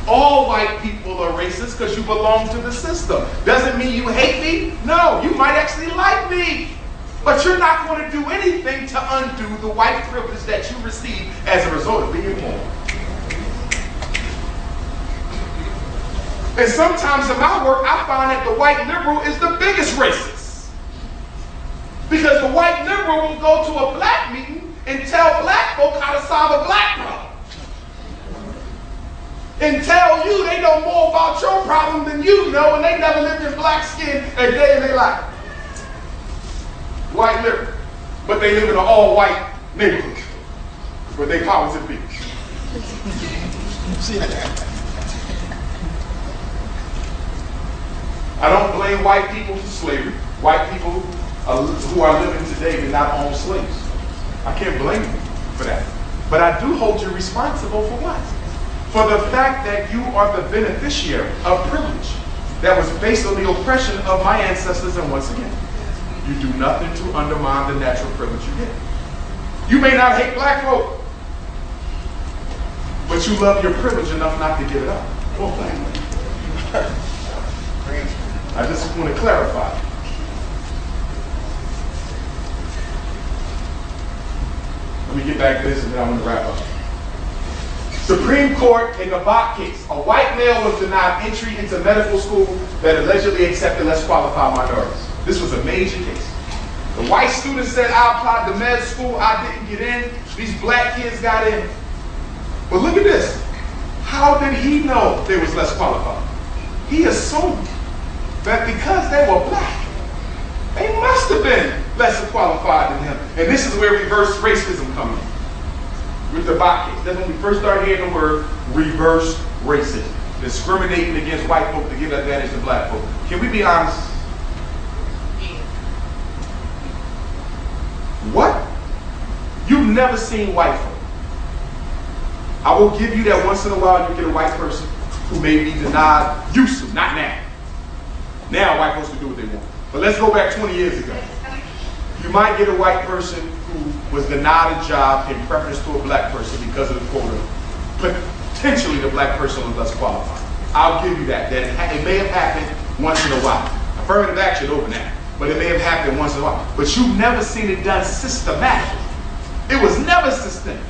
All white people are racist because you belong to the system. Doesn't mean you hate me. No, you might actually like me. But you're not going to do anything to undo the white privilege that you receive as a result of being born. And sometimes in my work, I find that the white liberal is the biggest racist. Because the white liberal will go to a black meeting and tell black folk how to solve a black problem. And tell you they know more about your problem than you know, and they never lived in black skin a day in their life. White liberal. But they live in an all-white neighborhood where they powers it be. I don't blame white people for slavery. White people who are living today did not own slaves. I can't blame you for that. But I do hold you responsible for what? For the fact that you are the beneficiary of privilege that was based on the oppression of my ancestors. And once again, you do nothing to undermine the natural privilege you get. You may not hate black folk, but you love your privilege enough not to give it up. I just want to clarify. Let me get back to this and then I'm going to wrap up. Supreme Court in the Bach case. A white male was denied entry into medical school that allegedly accepted less qualified minorities. This was a major case. The white student said, I applied to med school, I didn't get in. These black kids got in. But look at this. How did he know they was less qualified? He assumed that because they were black, they must have been less qualified than him. And this is where reverse racism comes in. With the Bach case. That's when we first started hearing the word reverse racism. Discriminating against white folk to give advantage to black folk. Can we be honest? What? You've never seen white folk. I will give you that once in a while you get a white person who may be denied, used to, not now. Now white folks can do what they want. But let's go back 20 years ago. You might get a white person who was denied a job in preference to a black person because of the quota. Potentially the black person was less qualified. I'll give you that. It may have happened once in a while. Affirmative action over that. But it may have happened once in a while. But you've never seen it done systematically. It was never systemic.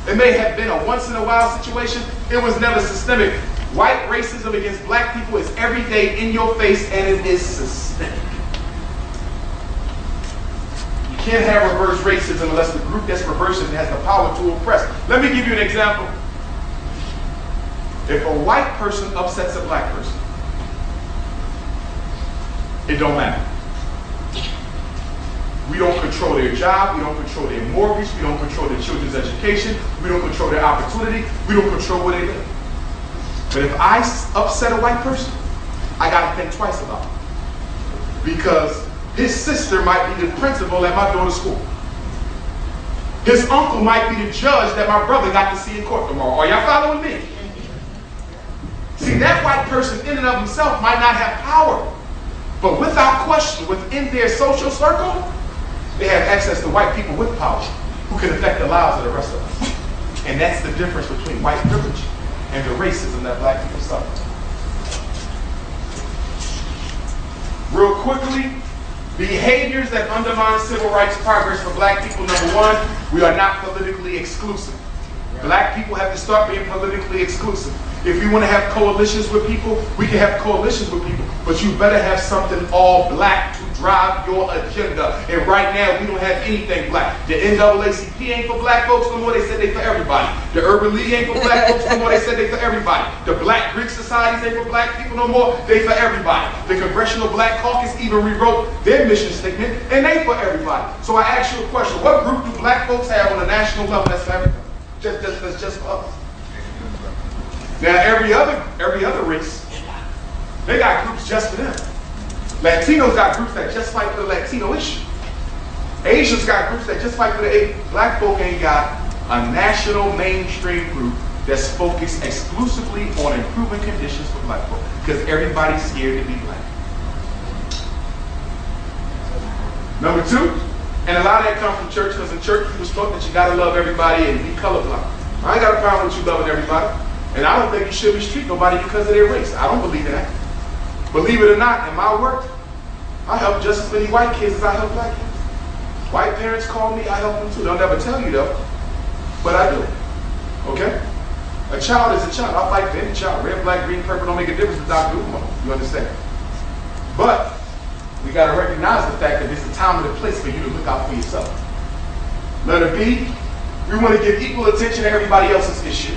It may have been a once in a while situation. It was never systemic. White racism against black people is every day in your face, and it is systemic. You can't have reverse racism unless the group that's reversing has the power to oppress. Let me give you an example. If a white person upsets a black person, it don't matter. We don't control their job, we don't control their mortgage, we don't control their children's education, we don't control their opportunity, we don't control where they live. But if I upset a white person, I gotta think twice about it. Because his sister might be the principal at my daughter's school. His uncle might be the judge that my brother got to see in court tomorrow. Are y'all following me? See, that white person in and of himself might not have power. But without question, within their social circle, they have access to white people with power who can affect the lives of the rest of us. And that's the difference between white privilege and the racism that black people suffer. Real quickly, Behaviors that undermine civil rights progress for black people. Number one, we are not politically exclusive. Black people have to start being politically exclusive. If we want to have coalitions with people, we can have coalitions with people, but you better have something all black to drive your agenda. And right now, we don't have anything black. The NAACP ain't for black folks no more. They said they for everybody. The Urban League ain't for black folks no more. They said they for everybody. The Black Greek Societies ain't for black people no more. They for everybody. The Congressional Black Caucus even rewrote their mission statement, and they for everybody. So I ask you a question. What group do black folks have on a national level that's for everybody? That's just for us. Now every other race, they got groups just for them. Latinos got groups that just fight for the Latino issue. Asians got groups that just fight for the Asian. Black folk ain't got a national mainstream group that's focused exclusively on improving conditions for black folk, because everybody's scared to be black. Number two, and a lot of that comes from church, because in church people taught that you gotta love everybody and be colorblind. I ain't got a problem with you loving everybody. And I don't think you should mistreat nobody because of their race. I don't believe in that. Believe it or not, in my work, I help just as many white kids as I help black kids. White parents call me, I help them too. They'll never tell you though, but I do. Okay? A child is a child. I'll fight for any child. Red, black, green, purple don't make a difference without doing one. You understand? But we got to recognize the fact that there's a time and a place for you to look out for yourself. Letter B, we want to give equal attention to everybody else's issue.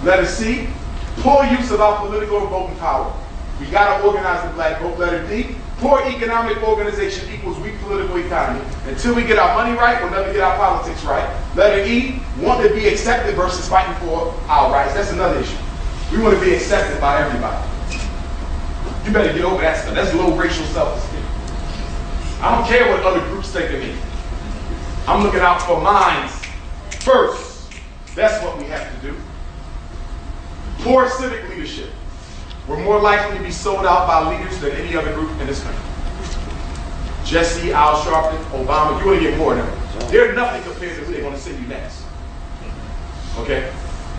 Letter C, poor use of our political and voting power. We got to organize the black vote. Letter D, poor economic organization equals weak political economy. Until we get our money right, we'll never get our politics right. Letter E, want to be accepted versus fighting for our rights. That's another issue. We want to be accepted by everybody. You better get over that stuff. That's low racial self-esteem. I don't care what other groups think of me. I'm looking out for mine first. That's what we have to do. Poor civic leadership. We're more likely to be sold out by leaders than any other group in this country. Jesse, Al Sharpton, Obama, you want to get more of them. They're nothing compared to who they're going to send you next. Okay?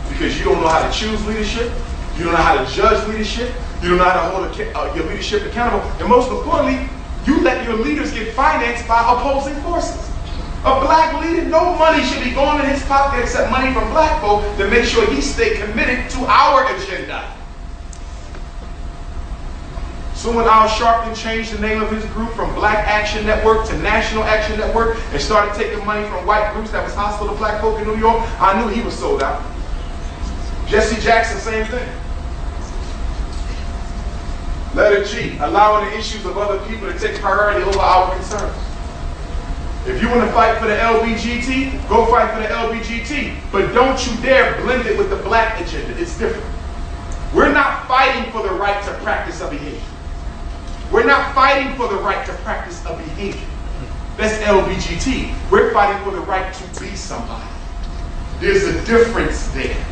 Because you don't know how to choose leadership. You don't know how to judge leadership. You don't know how to hold your leadership accountable. And most importantly, you let your leaders get financed by opposing forces. A black leader, no money should be going in his pocket except money from black folk to make sure he stay committed to our agenda. So when Al Sharpton changed the name of his group from Black Action Network to National Action Network and started taking money from white groups that was hostile to black folk in New York, I knew he was sold out. Jesse Jackson, same thing. Letter G, allowing the issues of other people to take priority over our concerns. If you want to fight for the LBGT, go fight for the LBGT. But don't you dare blend it with the black agenda. It's different. We're not fighting for the right to practice a behavior. We're not fighting for the right to practice a behavior. That's LBGT. We're fighting for the right to be somebody. There's a difference there.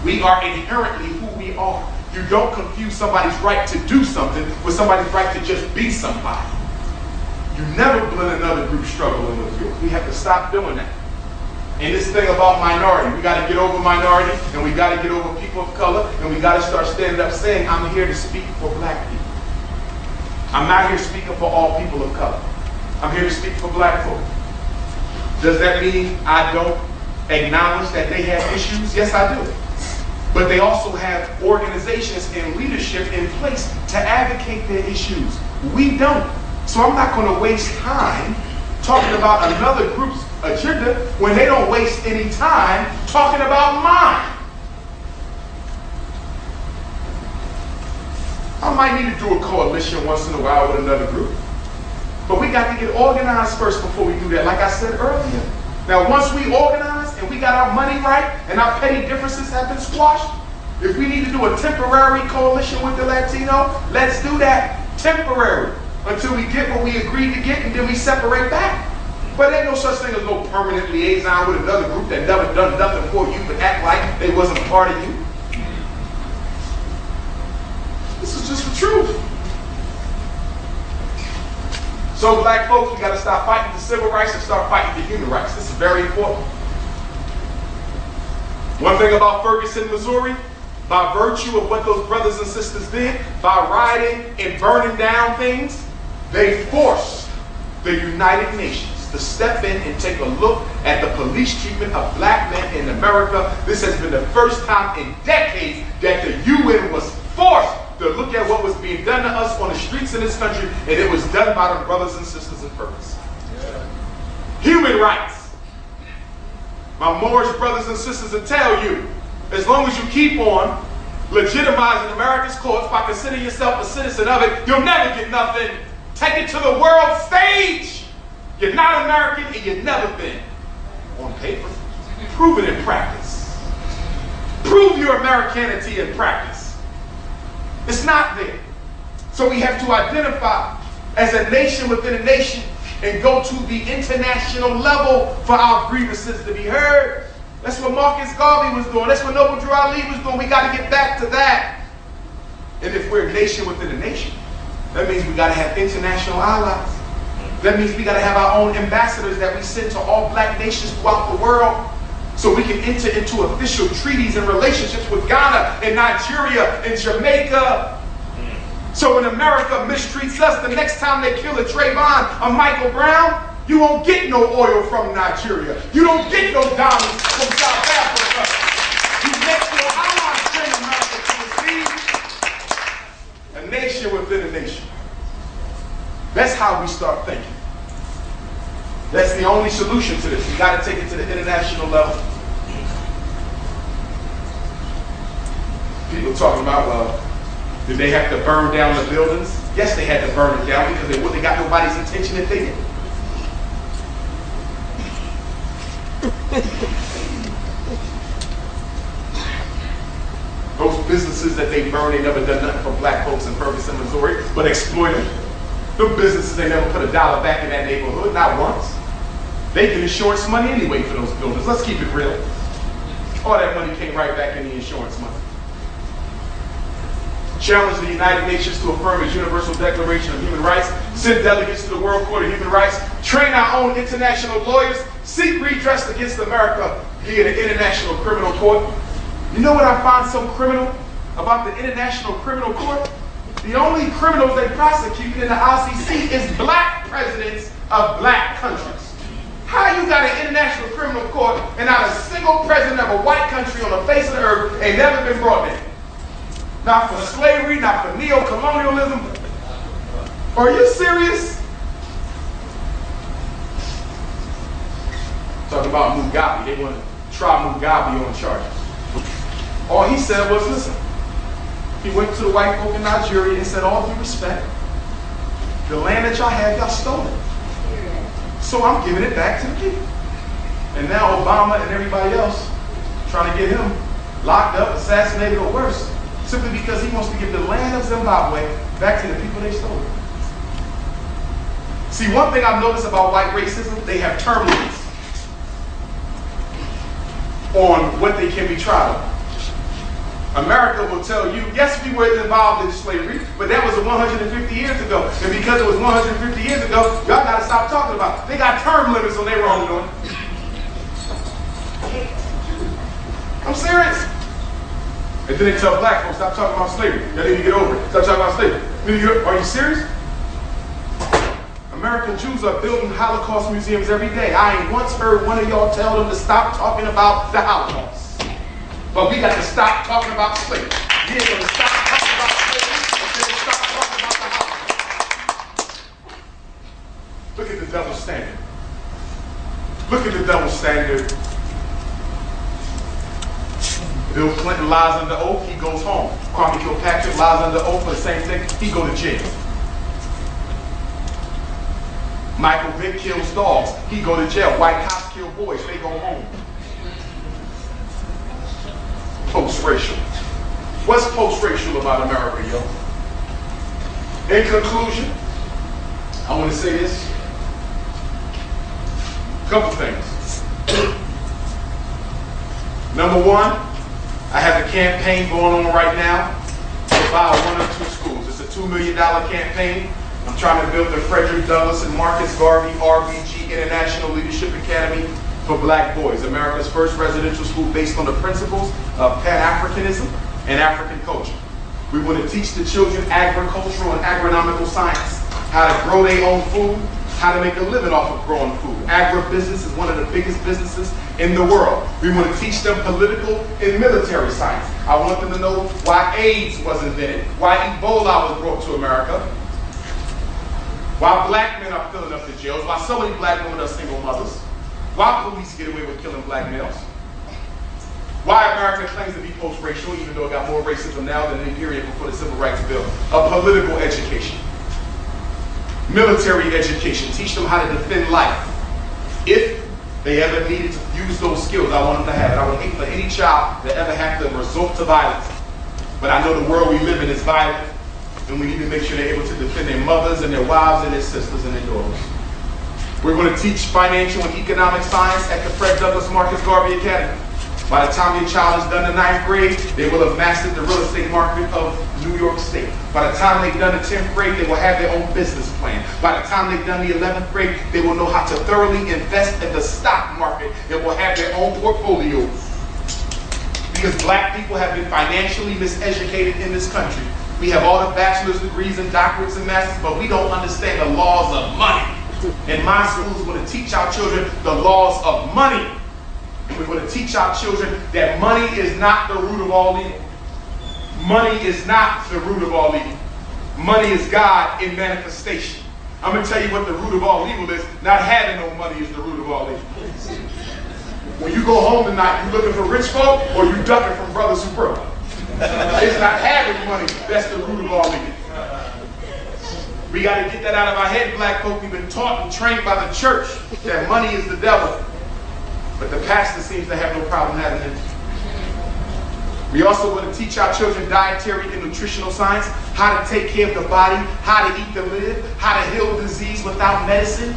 We are inherently who we are. You don't confuse somebody's right to do something with somebody's right to just be somebody. You never blend another group struggle in with yours. We have to stop doing that. And this thing about minority, we got to get over minority, and we got to get over people of color, and we got to start standing up saying, I'm here to speak for black people. I'm not here speaking for all people of color. I'm here to speak for black folk. Does that mean I don't acknowledge that they have issues? Yes, I do. But they also have organizations and leadership in place to advocate their issues. We don't. So I'm not going to waste time talking about another group's agenda when they don't waste any time talking about mine. I might need to do a coalition once in a while with another group. But we got to get organized first before we do that, like I said earlier. Now, once we organize and we got our money right and our petty differences have been squashed, if we need to do a temporary coalition with the Latino, let's do that. Temporary. Until we get what we agreed to get, and then we separate back. But ain't no such thing as no permanent liaison with another group that never done nothing for you but act like they wasn't a part of you. This is just the truth. So black folks, we got to stop fighting for civil rights and start fighting for human rights. This is very important. One thing about Ferguson, Missouri, by virtue of what those brothers and sisters did, by rioting and burning down things, they forced the United Nations to step in and take a look at the police treatment of black men in America. This has been the first time in decades that the UN was forced to look at what was being done to us on the streets in this country, and it was done by the brothers and sisters in purpose. Yeah. Human rights. My Moorish brothers and sisters will tell you, as long as you keep on legitimizing America's courts by considering yourself a citizen of it, you'll never get nothing. Take it to the world stage. You're not American and you've never been. On paper. Prove it in practice. Prove your Americanity in practice. It's not there. So we have to identify as a nation within a nation and go to the international level for our grievances to be heard. That's what Marcus Garvey was doing. That's what Noble Drew Ali was doing. We got to get back to that. And if we're a nation within a nation, that means we got to have international allies. That means we got to have our own ambassadors that we send to all black nations throughout the world so we can enter into official treaties and relationships with Ghana and Nigeria and Jamaica. So when America mistreats us, the next time they kill a Trayvon or Michael Brown, you won't get no oil from Nigeria. You don't get no diamonds from South Africa. You make your allies bring America to the sea. A nation within a nation. That's how we start thinking. That's the only solution to this. We got to take it to the international level. People talking about, well, did they have to burn down the buildings? Yes, they had to burn it down because they wouldn't have got nobody's attention if they did. Those businesses that they burned, they never done nothing for black folks in Ferguson, Missouri, but exploit them. The businesses, they never put a dollar back in that neighborhood, not once. They get insurance money anyway for those buildings. Let's keep it real. All that money came right back in the insurance money. Challenge the United Nations to affirm its Universal Declaration of Human Rights, send delegates to the World Court of Human Rights, train our own international lawyers, seek redress against America via the International Criminal Court. You know what I find so criminal about the International Criminal Court? The only criminals they prosecute in the ICC is black presidents of black countries. How you got an International Criminal Court and not a single president of a white country on the face of the earth ain't never been brought in? Not for slavery, not for neo-colonialism. Are you serious? Talking about Mugabe. They want to try Mugabe on charges. All he said was, listen, he went to the white folk in Nigeria and said, all due respect, the land that y'all have, y'all stole it. So I'm giving it back to the people. And now Obama and everybody else trying to get him locked up, assassinated, or worse, simply because he wants to give the land of Zimbabwe back to the people they stole it. See, one thing I've noticed about white racism, they have term limits on what they can be tried on. America will tell you, yes, we were involved in slavery, but that was 150 years ago. And because it was 150 years ago, y'all got to stop talking about it. They got term limits on their wrongdoing. I'm serious. And then they tell black folks, stop talking about slavery. Y'all need to get over it. Stop talking about slavery. Are you serious? American Jews are building Holocaust museums every day. I ain't once heard one of y'all tell them to stop talking about the Holocaust. But we got to stop talking about slavery. We ain't going to stop talking about slavery until we stop talking about the Holocaust. Look at the double standard. Look at the double standard. Bill Clinton lies under oath, he goes home. Kwame Kilpatrick lies under oath for the same thing, he go to jail. Michael Vick kills dogs, he go to jail. White cops kill boys, they go home. Post-racial. What's post-racial about America, yo? In conclusion, I want to say this. A couple things. Number one, I have a campaign going on right now to buy one or two schools. It's a $2 million campaign. I'm trying to build the Frederick Douglass and Marcus Garvey RBG International Leadership Academy for black boys, America's first residential school based on the principles of Pan-Africanism and African culture. We want to teach the children agricultural and agronomical science, how to grow their own food, how to make a living off of growing food. Agribusiness is one of the biggest businesses in the world. We want to teach them political and military science. I want them to know why AIDS was invented, why Ebola was brought to America, why black men are filling up the jails, why so many black women are single mothers, why police get away with killing black males, why America claims to be post-racial, even though it got more racism now than any period before the Civil Rights Bill. A political education. Military education. Teach them how to defend life. If they ever needed to use those skills, I want them to have it. I would hate for any child to ever have to resort to violence. But I know the world we live in is violent, and we need to make sure they're able to defend their mothers and their wives and their sisters and their daughters. We're going to teach financial and economic science at the Fred Douglass Marcus Garvey Academy. By the time your child is done the 9th grade, they will have mastered the real estate market of New York State. By the time they've done the 10th grade, they will have their own business plan. By the time they've done the 11th grade, they will know how to thoroughly invest in the stock market and will have their own portfolios. Because black people have been financially miseducated in this country. We have all the bachelor's degrees and doctorates and masters, but we don't understand the laws of money. And my school is going to teach our children the laws of money. We're going to teach our children that money is not the root of all evil. Money is not the root of all evil. Money is God in manifestation. I'm going to tell you what the root of all evil is. Not having no money is the root of all evil. When you go home tonight, you looking for rich folk or you ducking from brothers who broke? It's not having money that's the root of all evil. We got to get that out of our head, black folk. We've been taught and trained by the church that money is the devil. But the pastor seems to have no problem having it. We also want to teach our children dietary and nutritional science, how to take care of the body, how to eat to live, how to heal disease without medicine.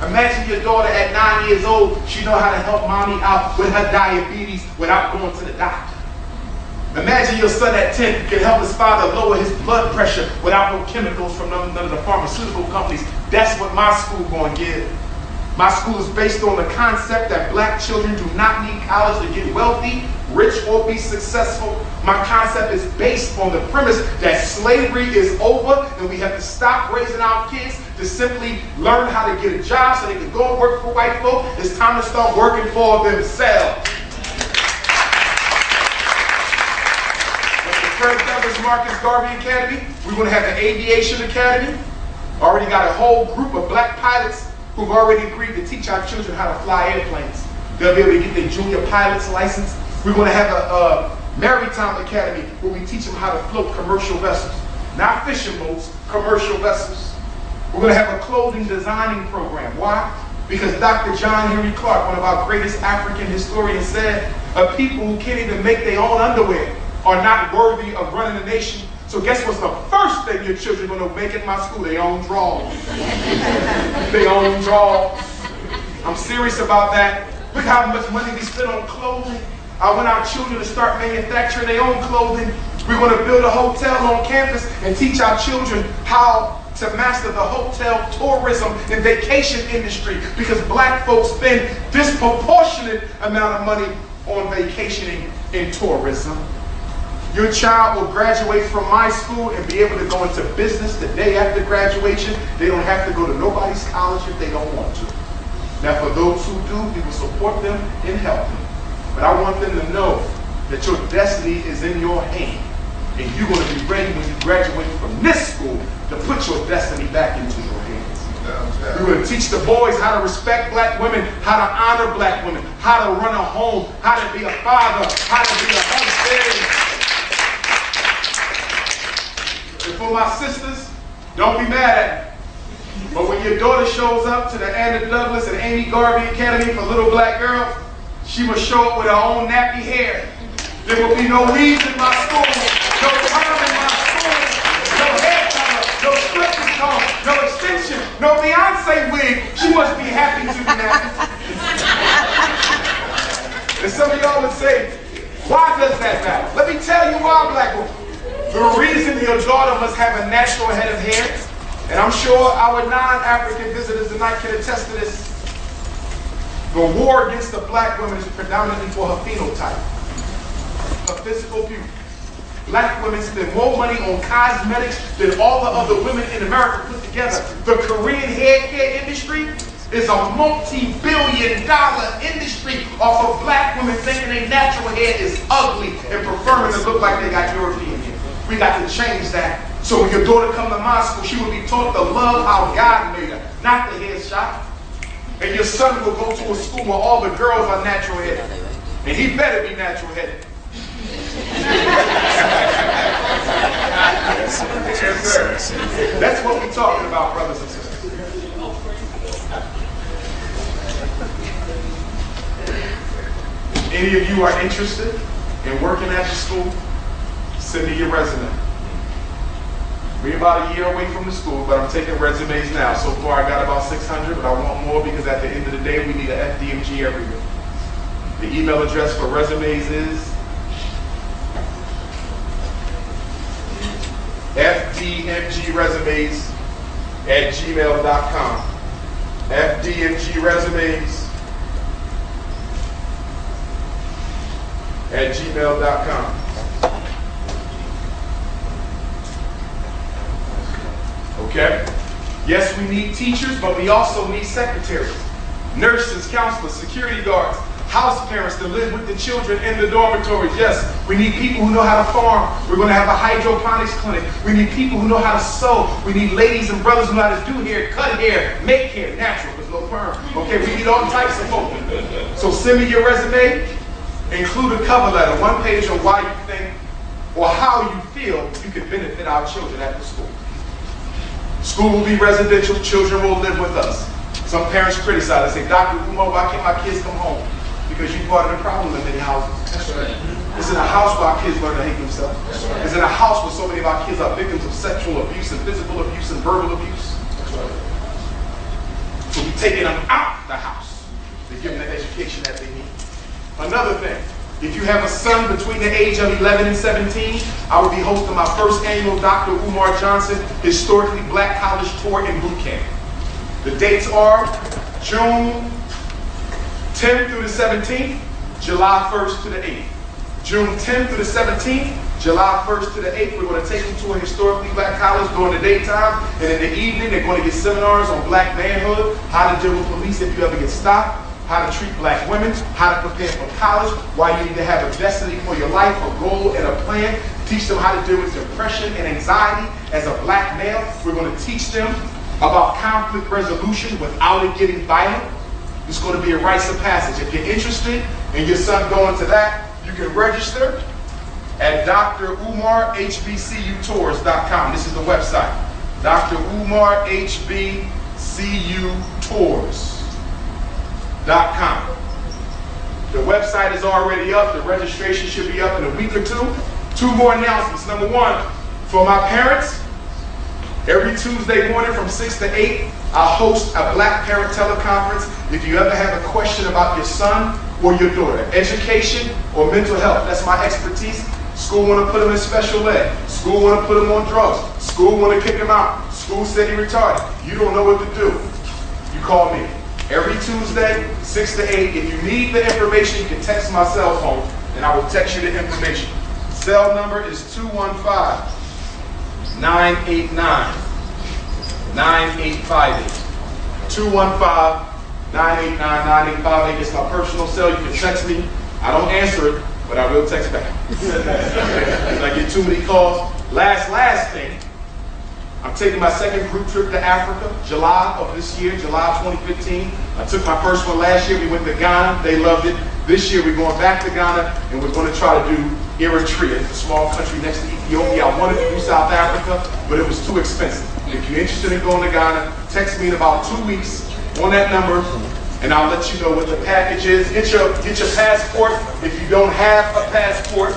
Imagine your daughter at 9 years old, she know how to help mommy out with her diabetes without going to the doctor. Imagine your son at 10 can help his father lower his blood pressure without no chemicals from none of the pharmaceutical companies. That's what my school going to give. My school is based on the concept that black children do not need college to get wealthy, rich, or be successful. My concept is based on the premise that slavery is over and we have to stop raising our kids to simply learn how to get a job so they can go and work for white folk. It's time to start working for themselves. At the Fred Douglass Marcus Garvey Academy, we're going to have the Aviation Academy. Already got a whole group of black pilots who've already agreed to teach our children how to fly airplanes. They'll be able to get their junior pilot's license. We're going to have a maritime academy where we teach them how to float commercial vessels. Not fishing boats, commercial vessels. We're going to have a clothing designing program. Why? Because Dr. John Henry Clark, one of our greatest African historians, said, a people who can't even make their own underwear are not worthy of running a nation. So guess what's the first thing your children are going to make at my school? They own drawers. They own drawers. I'm serious about that. Look how much money we spend on clothing. I want our children to start manufacturing their own clothing. We're going to build a hotel on campus and teach our children how to master the hotel, tourism, and vacation industry, because black folks spend disproportionate amount of money on vacationing and tourism. Your child will graduate from my school and be able to go into business the day after graduation. They don't have to go to nobody's college if they don't want to. Now, for those who do, we will support them and help them. But I want them to know that your destiny is in your hand. And you're going to be ready when you graduate from this school to put your destiny back into your hands. We're going to teach the boys how to respect black women, how to honor black women, how to run a home, how to be a father, how to be a husband. And for my sisters, don't be mad at me. But when your daughter shows up to the Anna Douglas and Amy Garvey Academy for little black girls, she must show up with her own nappy hair. There will be no weaves in my school, no perm in my school, no hair color, no stripper comb, no extension, no Beyonce wig. She must be happy to be nappy. And some of y'all would say, why does that matter? Let me tell you why, black woman. The reason your daughter must have a natural head of hair, and I'm sure our non-African visitors tonight can attest to this, the war against the black woman is predominantly for her phenotype, her physical beauty. Black women spend more money on cosmetics than all the other women in America put together. The Korean hair care industry is a multi-billion-dollar industry off of black women thinking their natural hair is ugly and preferring to look like they got European hair. We got to change that. So when your daughter come to my school, she will be taught to love how God made her, not the hair shop. And your son will go to a school where all the girls are natural headed. And he better be natural headed. Yes, sir. That's what we're talking about, brothers and sisters. Any of you are interested in working at the school, send me your resume. We're about a year away from the school, but I'm taking resumes now. So far I got about 600, but I want more because at the end of the day, we need an FDMG everywhere. The email address for resumes is fdmgresumes@gmail.com. fdmgresumes@gmail.com. Okay? Yes, we need teachers, but we also need secretaries, nurses, counselors, security guards, house parents to live with the children in the dormitories. Yes, we need people who know how to farm. We're going to have a hydroponics clinic. We need people who know how to sew. We need ladies and brothers who know how to do hair, cut hair, make hair, natural, there's no perm. Okay, we need all types of folk. So send me your resume, include a cover letter, one page on why you think or how you feel you could benefit our children at the school. School will be residential, children will live with us. Some parents criticize, they say, Dr. Umar, why can't my kids come home? Because you're part of the problem in many houses. That's right. It's in a house where our kids learn to hate themselves. Right. It's in a house where so many of our kids are victims of sexual abuse and physical abuse and verbal abuse. That's right. So we're taking them out the house to give them the education that they need. Another thing, if you have a son between the age of 11 and 17, I will be hosting my first annual Dr. Umar Johnson Historically Black College Tour and Boot Camp. The dates are June 10th through the 17th, July 1st to the 8th. June 10th through the 17th, July 1st to the 8th, we're going to take them to a historically black college during the daytime, and in the evening, they're going to get seminars on black manhood, how to deal with police if you ever get stopped, how to treat black women, how to prepare for college, why you need to have a destiny for your life, a goal and a plan, teach them how to deal with depression and anxiety as a black male. We're going to teach them about conflict resolution without it getting violent. It's going to be a rites of passage. If you're interested in your son going to that, you can register at drumarhbcutours.com. This is the website, drumarhbcutours.com. The website is already up. The registration should be up in a week or two. Two more announcements. Number one, for my parents, every Tuesday morning from 6 to 8, I'll host a Black Parent Teleconference. If you ever have a question about your son or your daughter, education or mental health, that's my expertise. School want to put them in special ed. School want to put them on drugs. School want to kick him out. School said he retarded. You don't know what to do. You call me. Every Tuesday, 6 to 8. If you need the information, you can text my cell phone, and I will text you the information. Cell number is 215-989-9858. 215-989-9858. It's my personal cell. You can text me. I don't answer it, but I will text back. If I get too many calls. Last thing. I'm taking my second group trip to Africa, July of this year, July 2015. I took my first one last year. We went to Ghana. They loved it. This year we're going back to Ghana, and we're going to try to do Eritrea, a small country next to Ethiopia. I wanted to do South Africa, but it was too expensive. If you're interested in going to Ghana, text me in about 2 weeks on that number, and I'll let you know what the package is. Get your passport if you don't have a passport.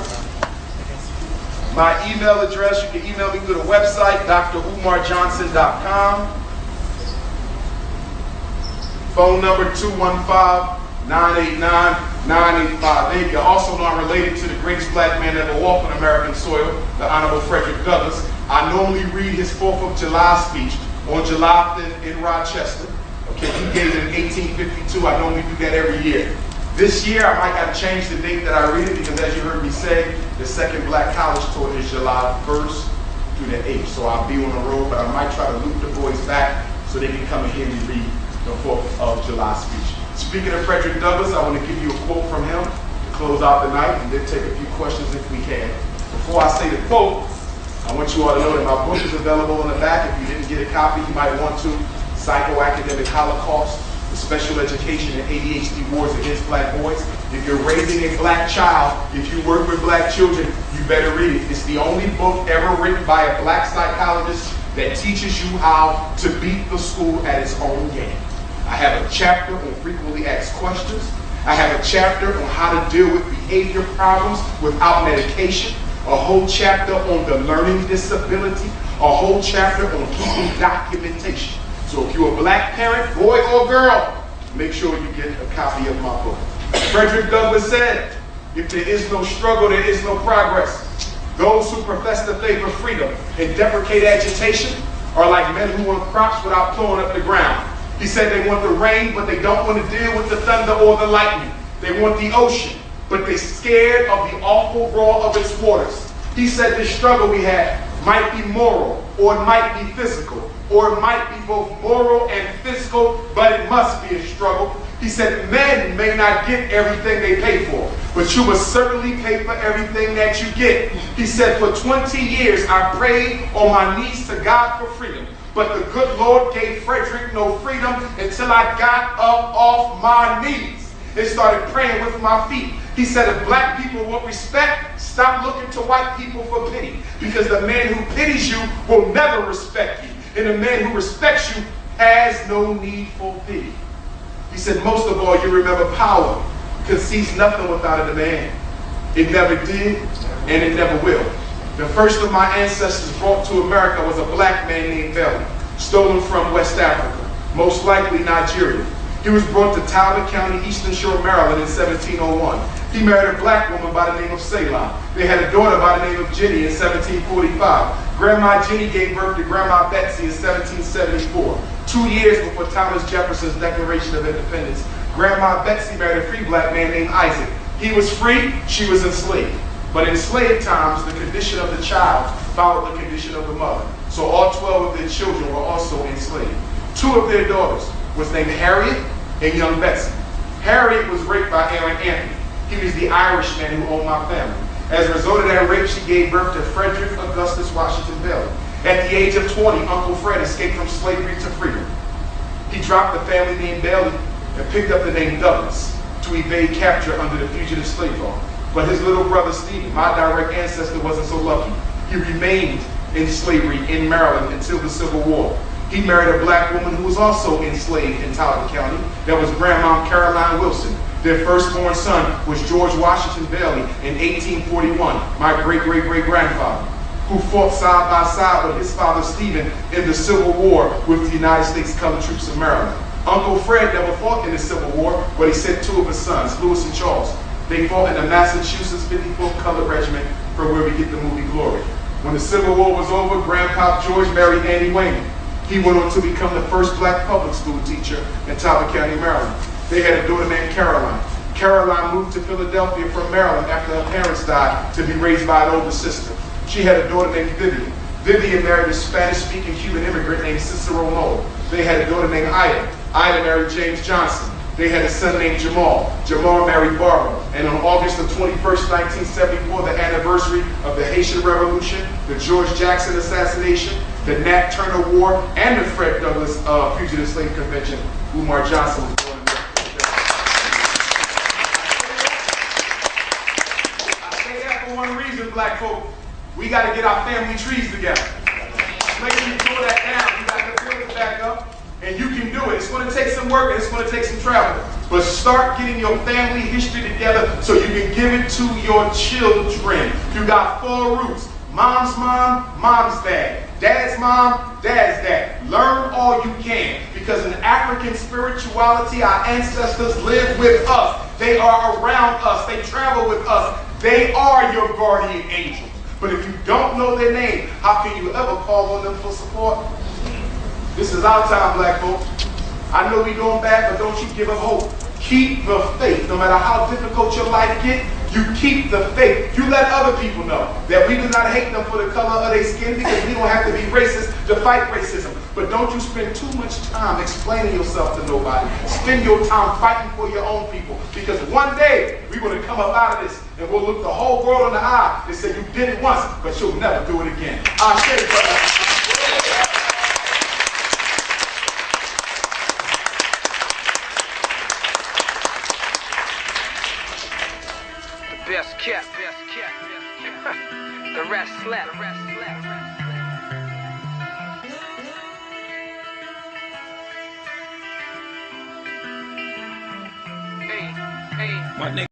My email address, you can email me through the website, drumarjohnson.com. Phone number 215-989-9858. You also know I'm related to the greatest black man that ever walked on American soil, the Honorable Frederick Douglass. I normally read his 4th of July speech on July 5th in Rochester. Okay, he gave it in 1852. I normally do that every year. This year, I might have to change the date that I read it because, as you heard me say, The second Black College Tour is July 1st through the 8th. So I'll be on the road, but I might try to loop the boys back so they can come and hear me read the 4th of July speech. Speaking of Frederick Douglass, I want to give you a quote from him to close out the night and then take a few questions if we can. Before I say the quote, I want you all to know that my book is available in the back. If you didn't get a copy, you might want to. Psychoacademic Holocaust, the Special Education and ADHD Wars Against Black Boys. If you're raising a black child, if you work with black children, you better read it. It's the only book ever written by a black psychologist that teaches you how to beat the school at its own game. I have a chapter on frequently asked questions. I have a chapter on how to deal with behavior problems without medication. A whole chapter on the learning disability. A whole chapter on keeping documentation. So if you're a black parent, boy or girl, make sure you get a copy of my book. Frederick Douglass said, if there is no struggle, there is no progress. Those who profess the faith of freedom and deprecate agitation are like men who want crops without plowing up the ground. He said they want the rain, but they don't want to deal with the thunder or the lightning. They want the ocean, but they're scared of the awful roar of its waters. He said this struggle we have might be moral, or it might be physical, or it might be both moral and physical, but it must be a struggle. He said men may not get everything they pay for, but you will certainly pay for everything that you get. He said for 20 years I prayed on my knees to God for freedom, but the good Lord gave Frederick no freedom until I got up off my knees and started praying with my feet. He said if black people want respect, stop looking to white people for pity, because the man who pities you will never respect you, and the man who respects you has no need for pity. He said most of all, you remember power concedes nothing without a demand. It never did, and it never will. The first of my ancestors brought to America was a black man named Belly, stolen from West Africa, most likely Nigeria. He was brought to Talbot County, Eastern Shore, Maryland in 1701. He married a black woman by the name of Ceylon. They had a daughter by the name of Jenny in 1745. Grandma Jenny gave birth to Grandma Betsy in 1774. 2 years before Thomas Jefferson's Declaration of Independence, Grandma Betsy married a free black man named Isaac. He was free, she was enslaved. But in slave times, the condition of the child followed the condition of the mother. So all 12 of their children were also enslaved. 2 of their daughters was named Harriet and young Betsy. Harriet was raped by Aaron Anthony. He was the Irishman who owned my family. As a result of that rape, she gave birth to Frederick Augustus Washington Bailey. At the age of 20, Uncle Fred escaped from slavery to freedom. He dropped the family name Bailey and picked up the name Douglas to evade capture under the Fugitive Slave Law. But his little brother Stephen, my direct ancestor, wasn't so lucky. He remained in slavery in Maryland until the Civil War. He married a black woman who was also enslaved in Talbot County. That was Grandma Caroline Wilson. Their firstborn son was George Washington Bailey in 1841, my great-great-great-grandfather, who fought side by side with his father Stephen in the Civil War with the United States Colored Troops of Maryland. Uncle Fred never fought in the Civil War, but he sent 2 of his sons, Lewis and Charles. They fought in the Massachusetts 54th Colored Regiment, from where we get the movie Glory. When the Civil War was over, Grandpa George married Annie Wayman. He went on to become the first black public school teacher in Talbot County, Maryland. They had a daughter named Caroline. Caroline moved to Philadelphia from Maryland after her parents died to be raised by an older sister. She had a daughter named Vivian. Vivian married a Spanish-speaking Cuban immigrant named Cicero Noel. They had a daughter named Ida. Ida married James Johnson. They had a son named Jamal. Jamal married Barbara. And on August the 21st, 1974, the anniversary of the Haitian Revolution, the George Jackson assassination, the Nat Turner War, and the Fred Douglass Fugitive Slave Convention, Umar Johnson was born in New York. I say that for one reason, black folk. We got to get our family trees together. Make sure you pull that down. You got to build it back up. And you can do it. It's going to take some work and it's going to take some travel. But start getting your family history together so you can give it to your children. You got 4 roots. Mom's mom, mom's dad. Dad's mom, dad's dad. Learn all you can. Because in African spirituality, our ancestors live with us. They are around us. They travel with us. They are your guardian angels. But if you don't know their name, how can you ever call on them for support? This is our time, black folks. I know we're doing bad, but don't you give up hope. Keep the faith. No matter how difficult your life gets, You keep the faith. You let other people know that we do not hate them for the color of their skin, because we don't have to be racist to fight racism. But don't you spend too much time explaining yourself to nobody. Spend your time fighting for your own people, because one day we're going to come up out of this and we'll look the whole world in the eye and say, you did it once, but you'll never do it again. I'll say it, brother. Best kept. The rest slept. Hey, my nigga.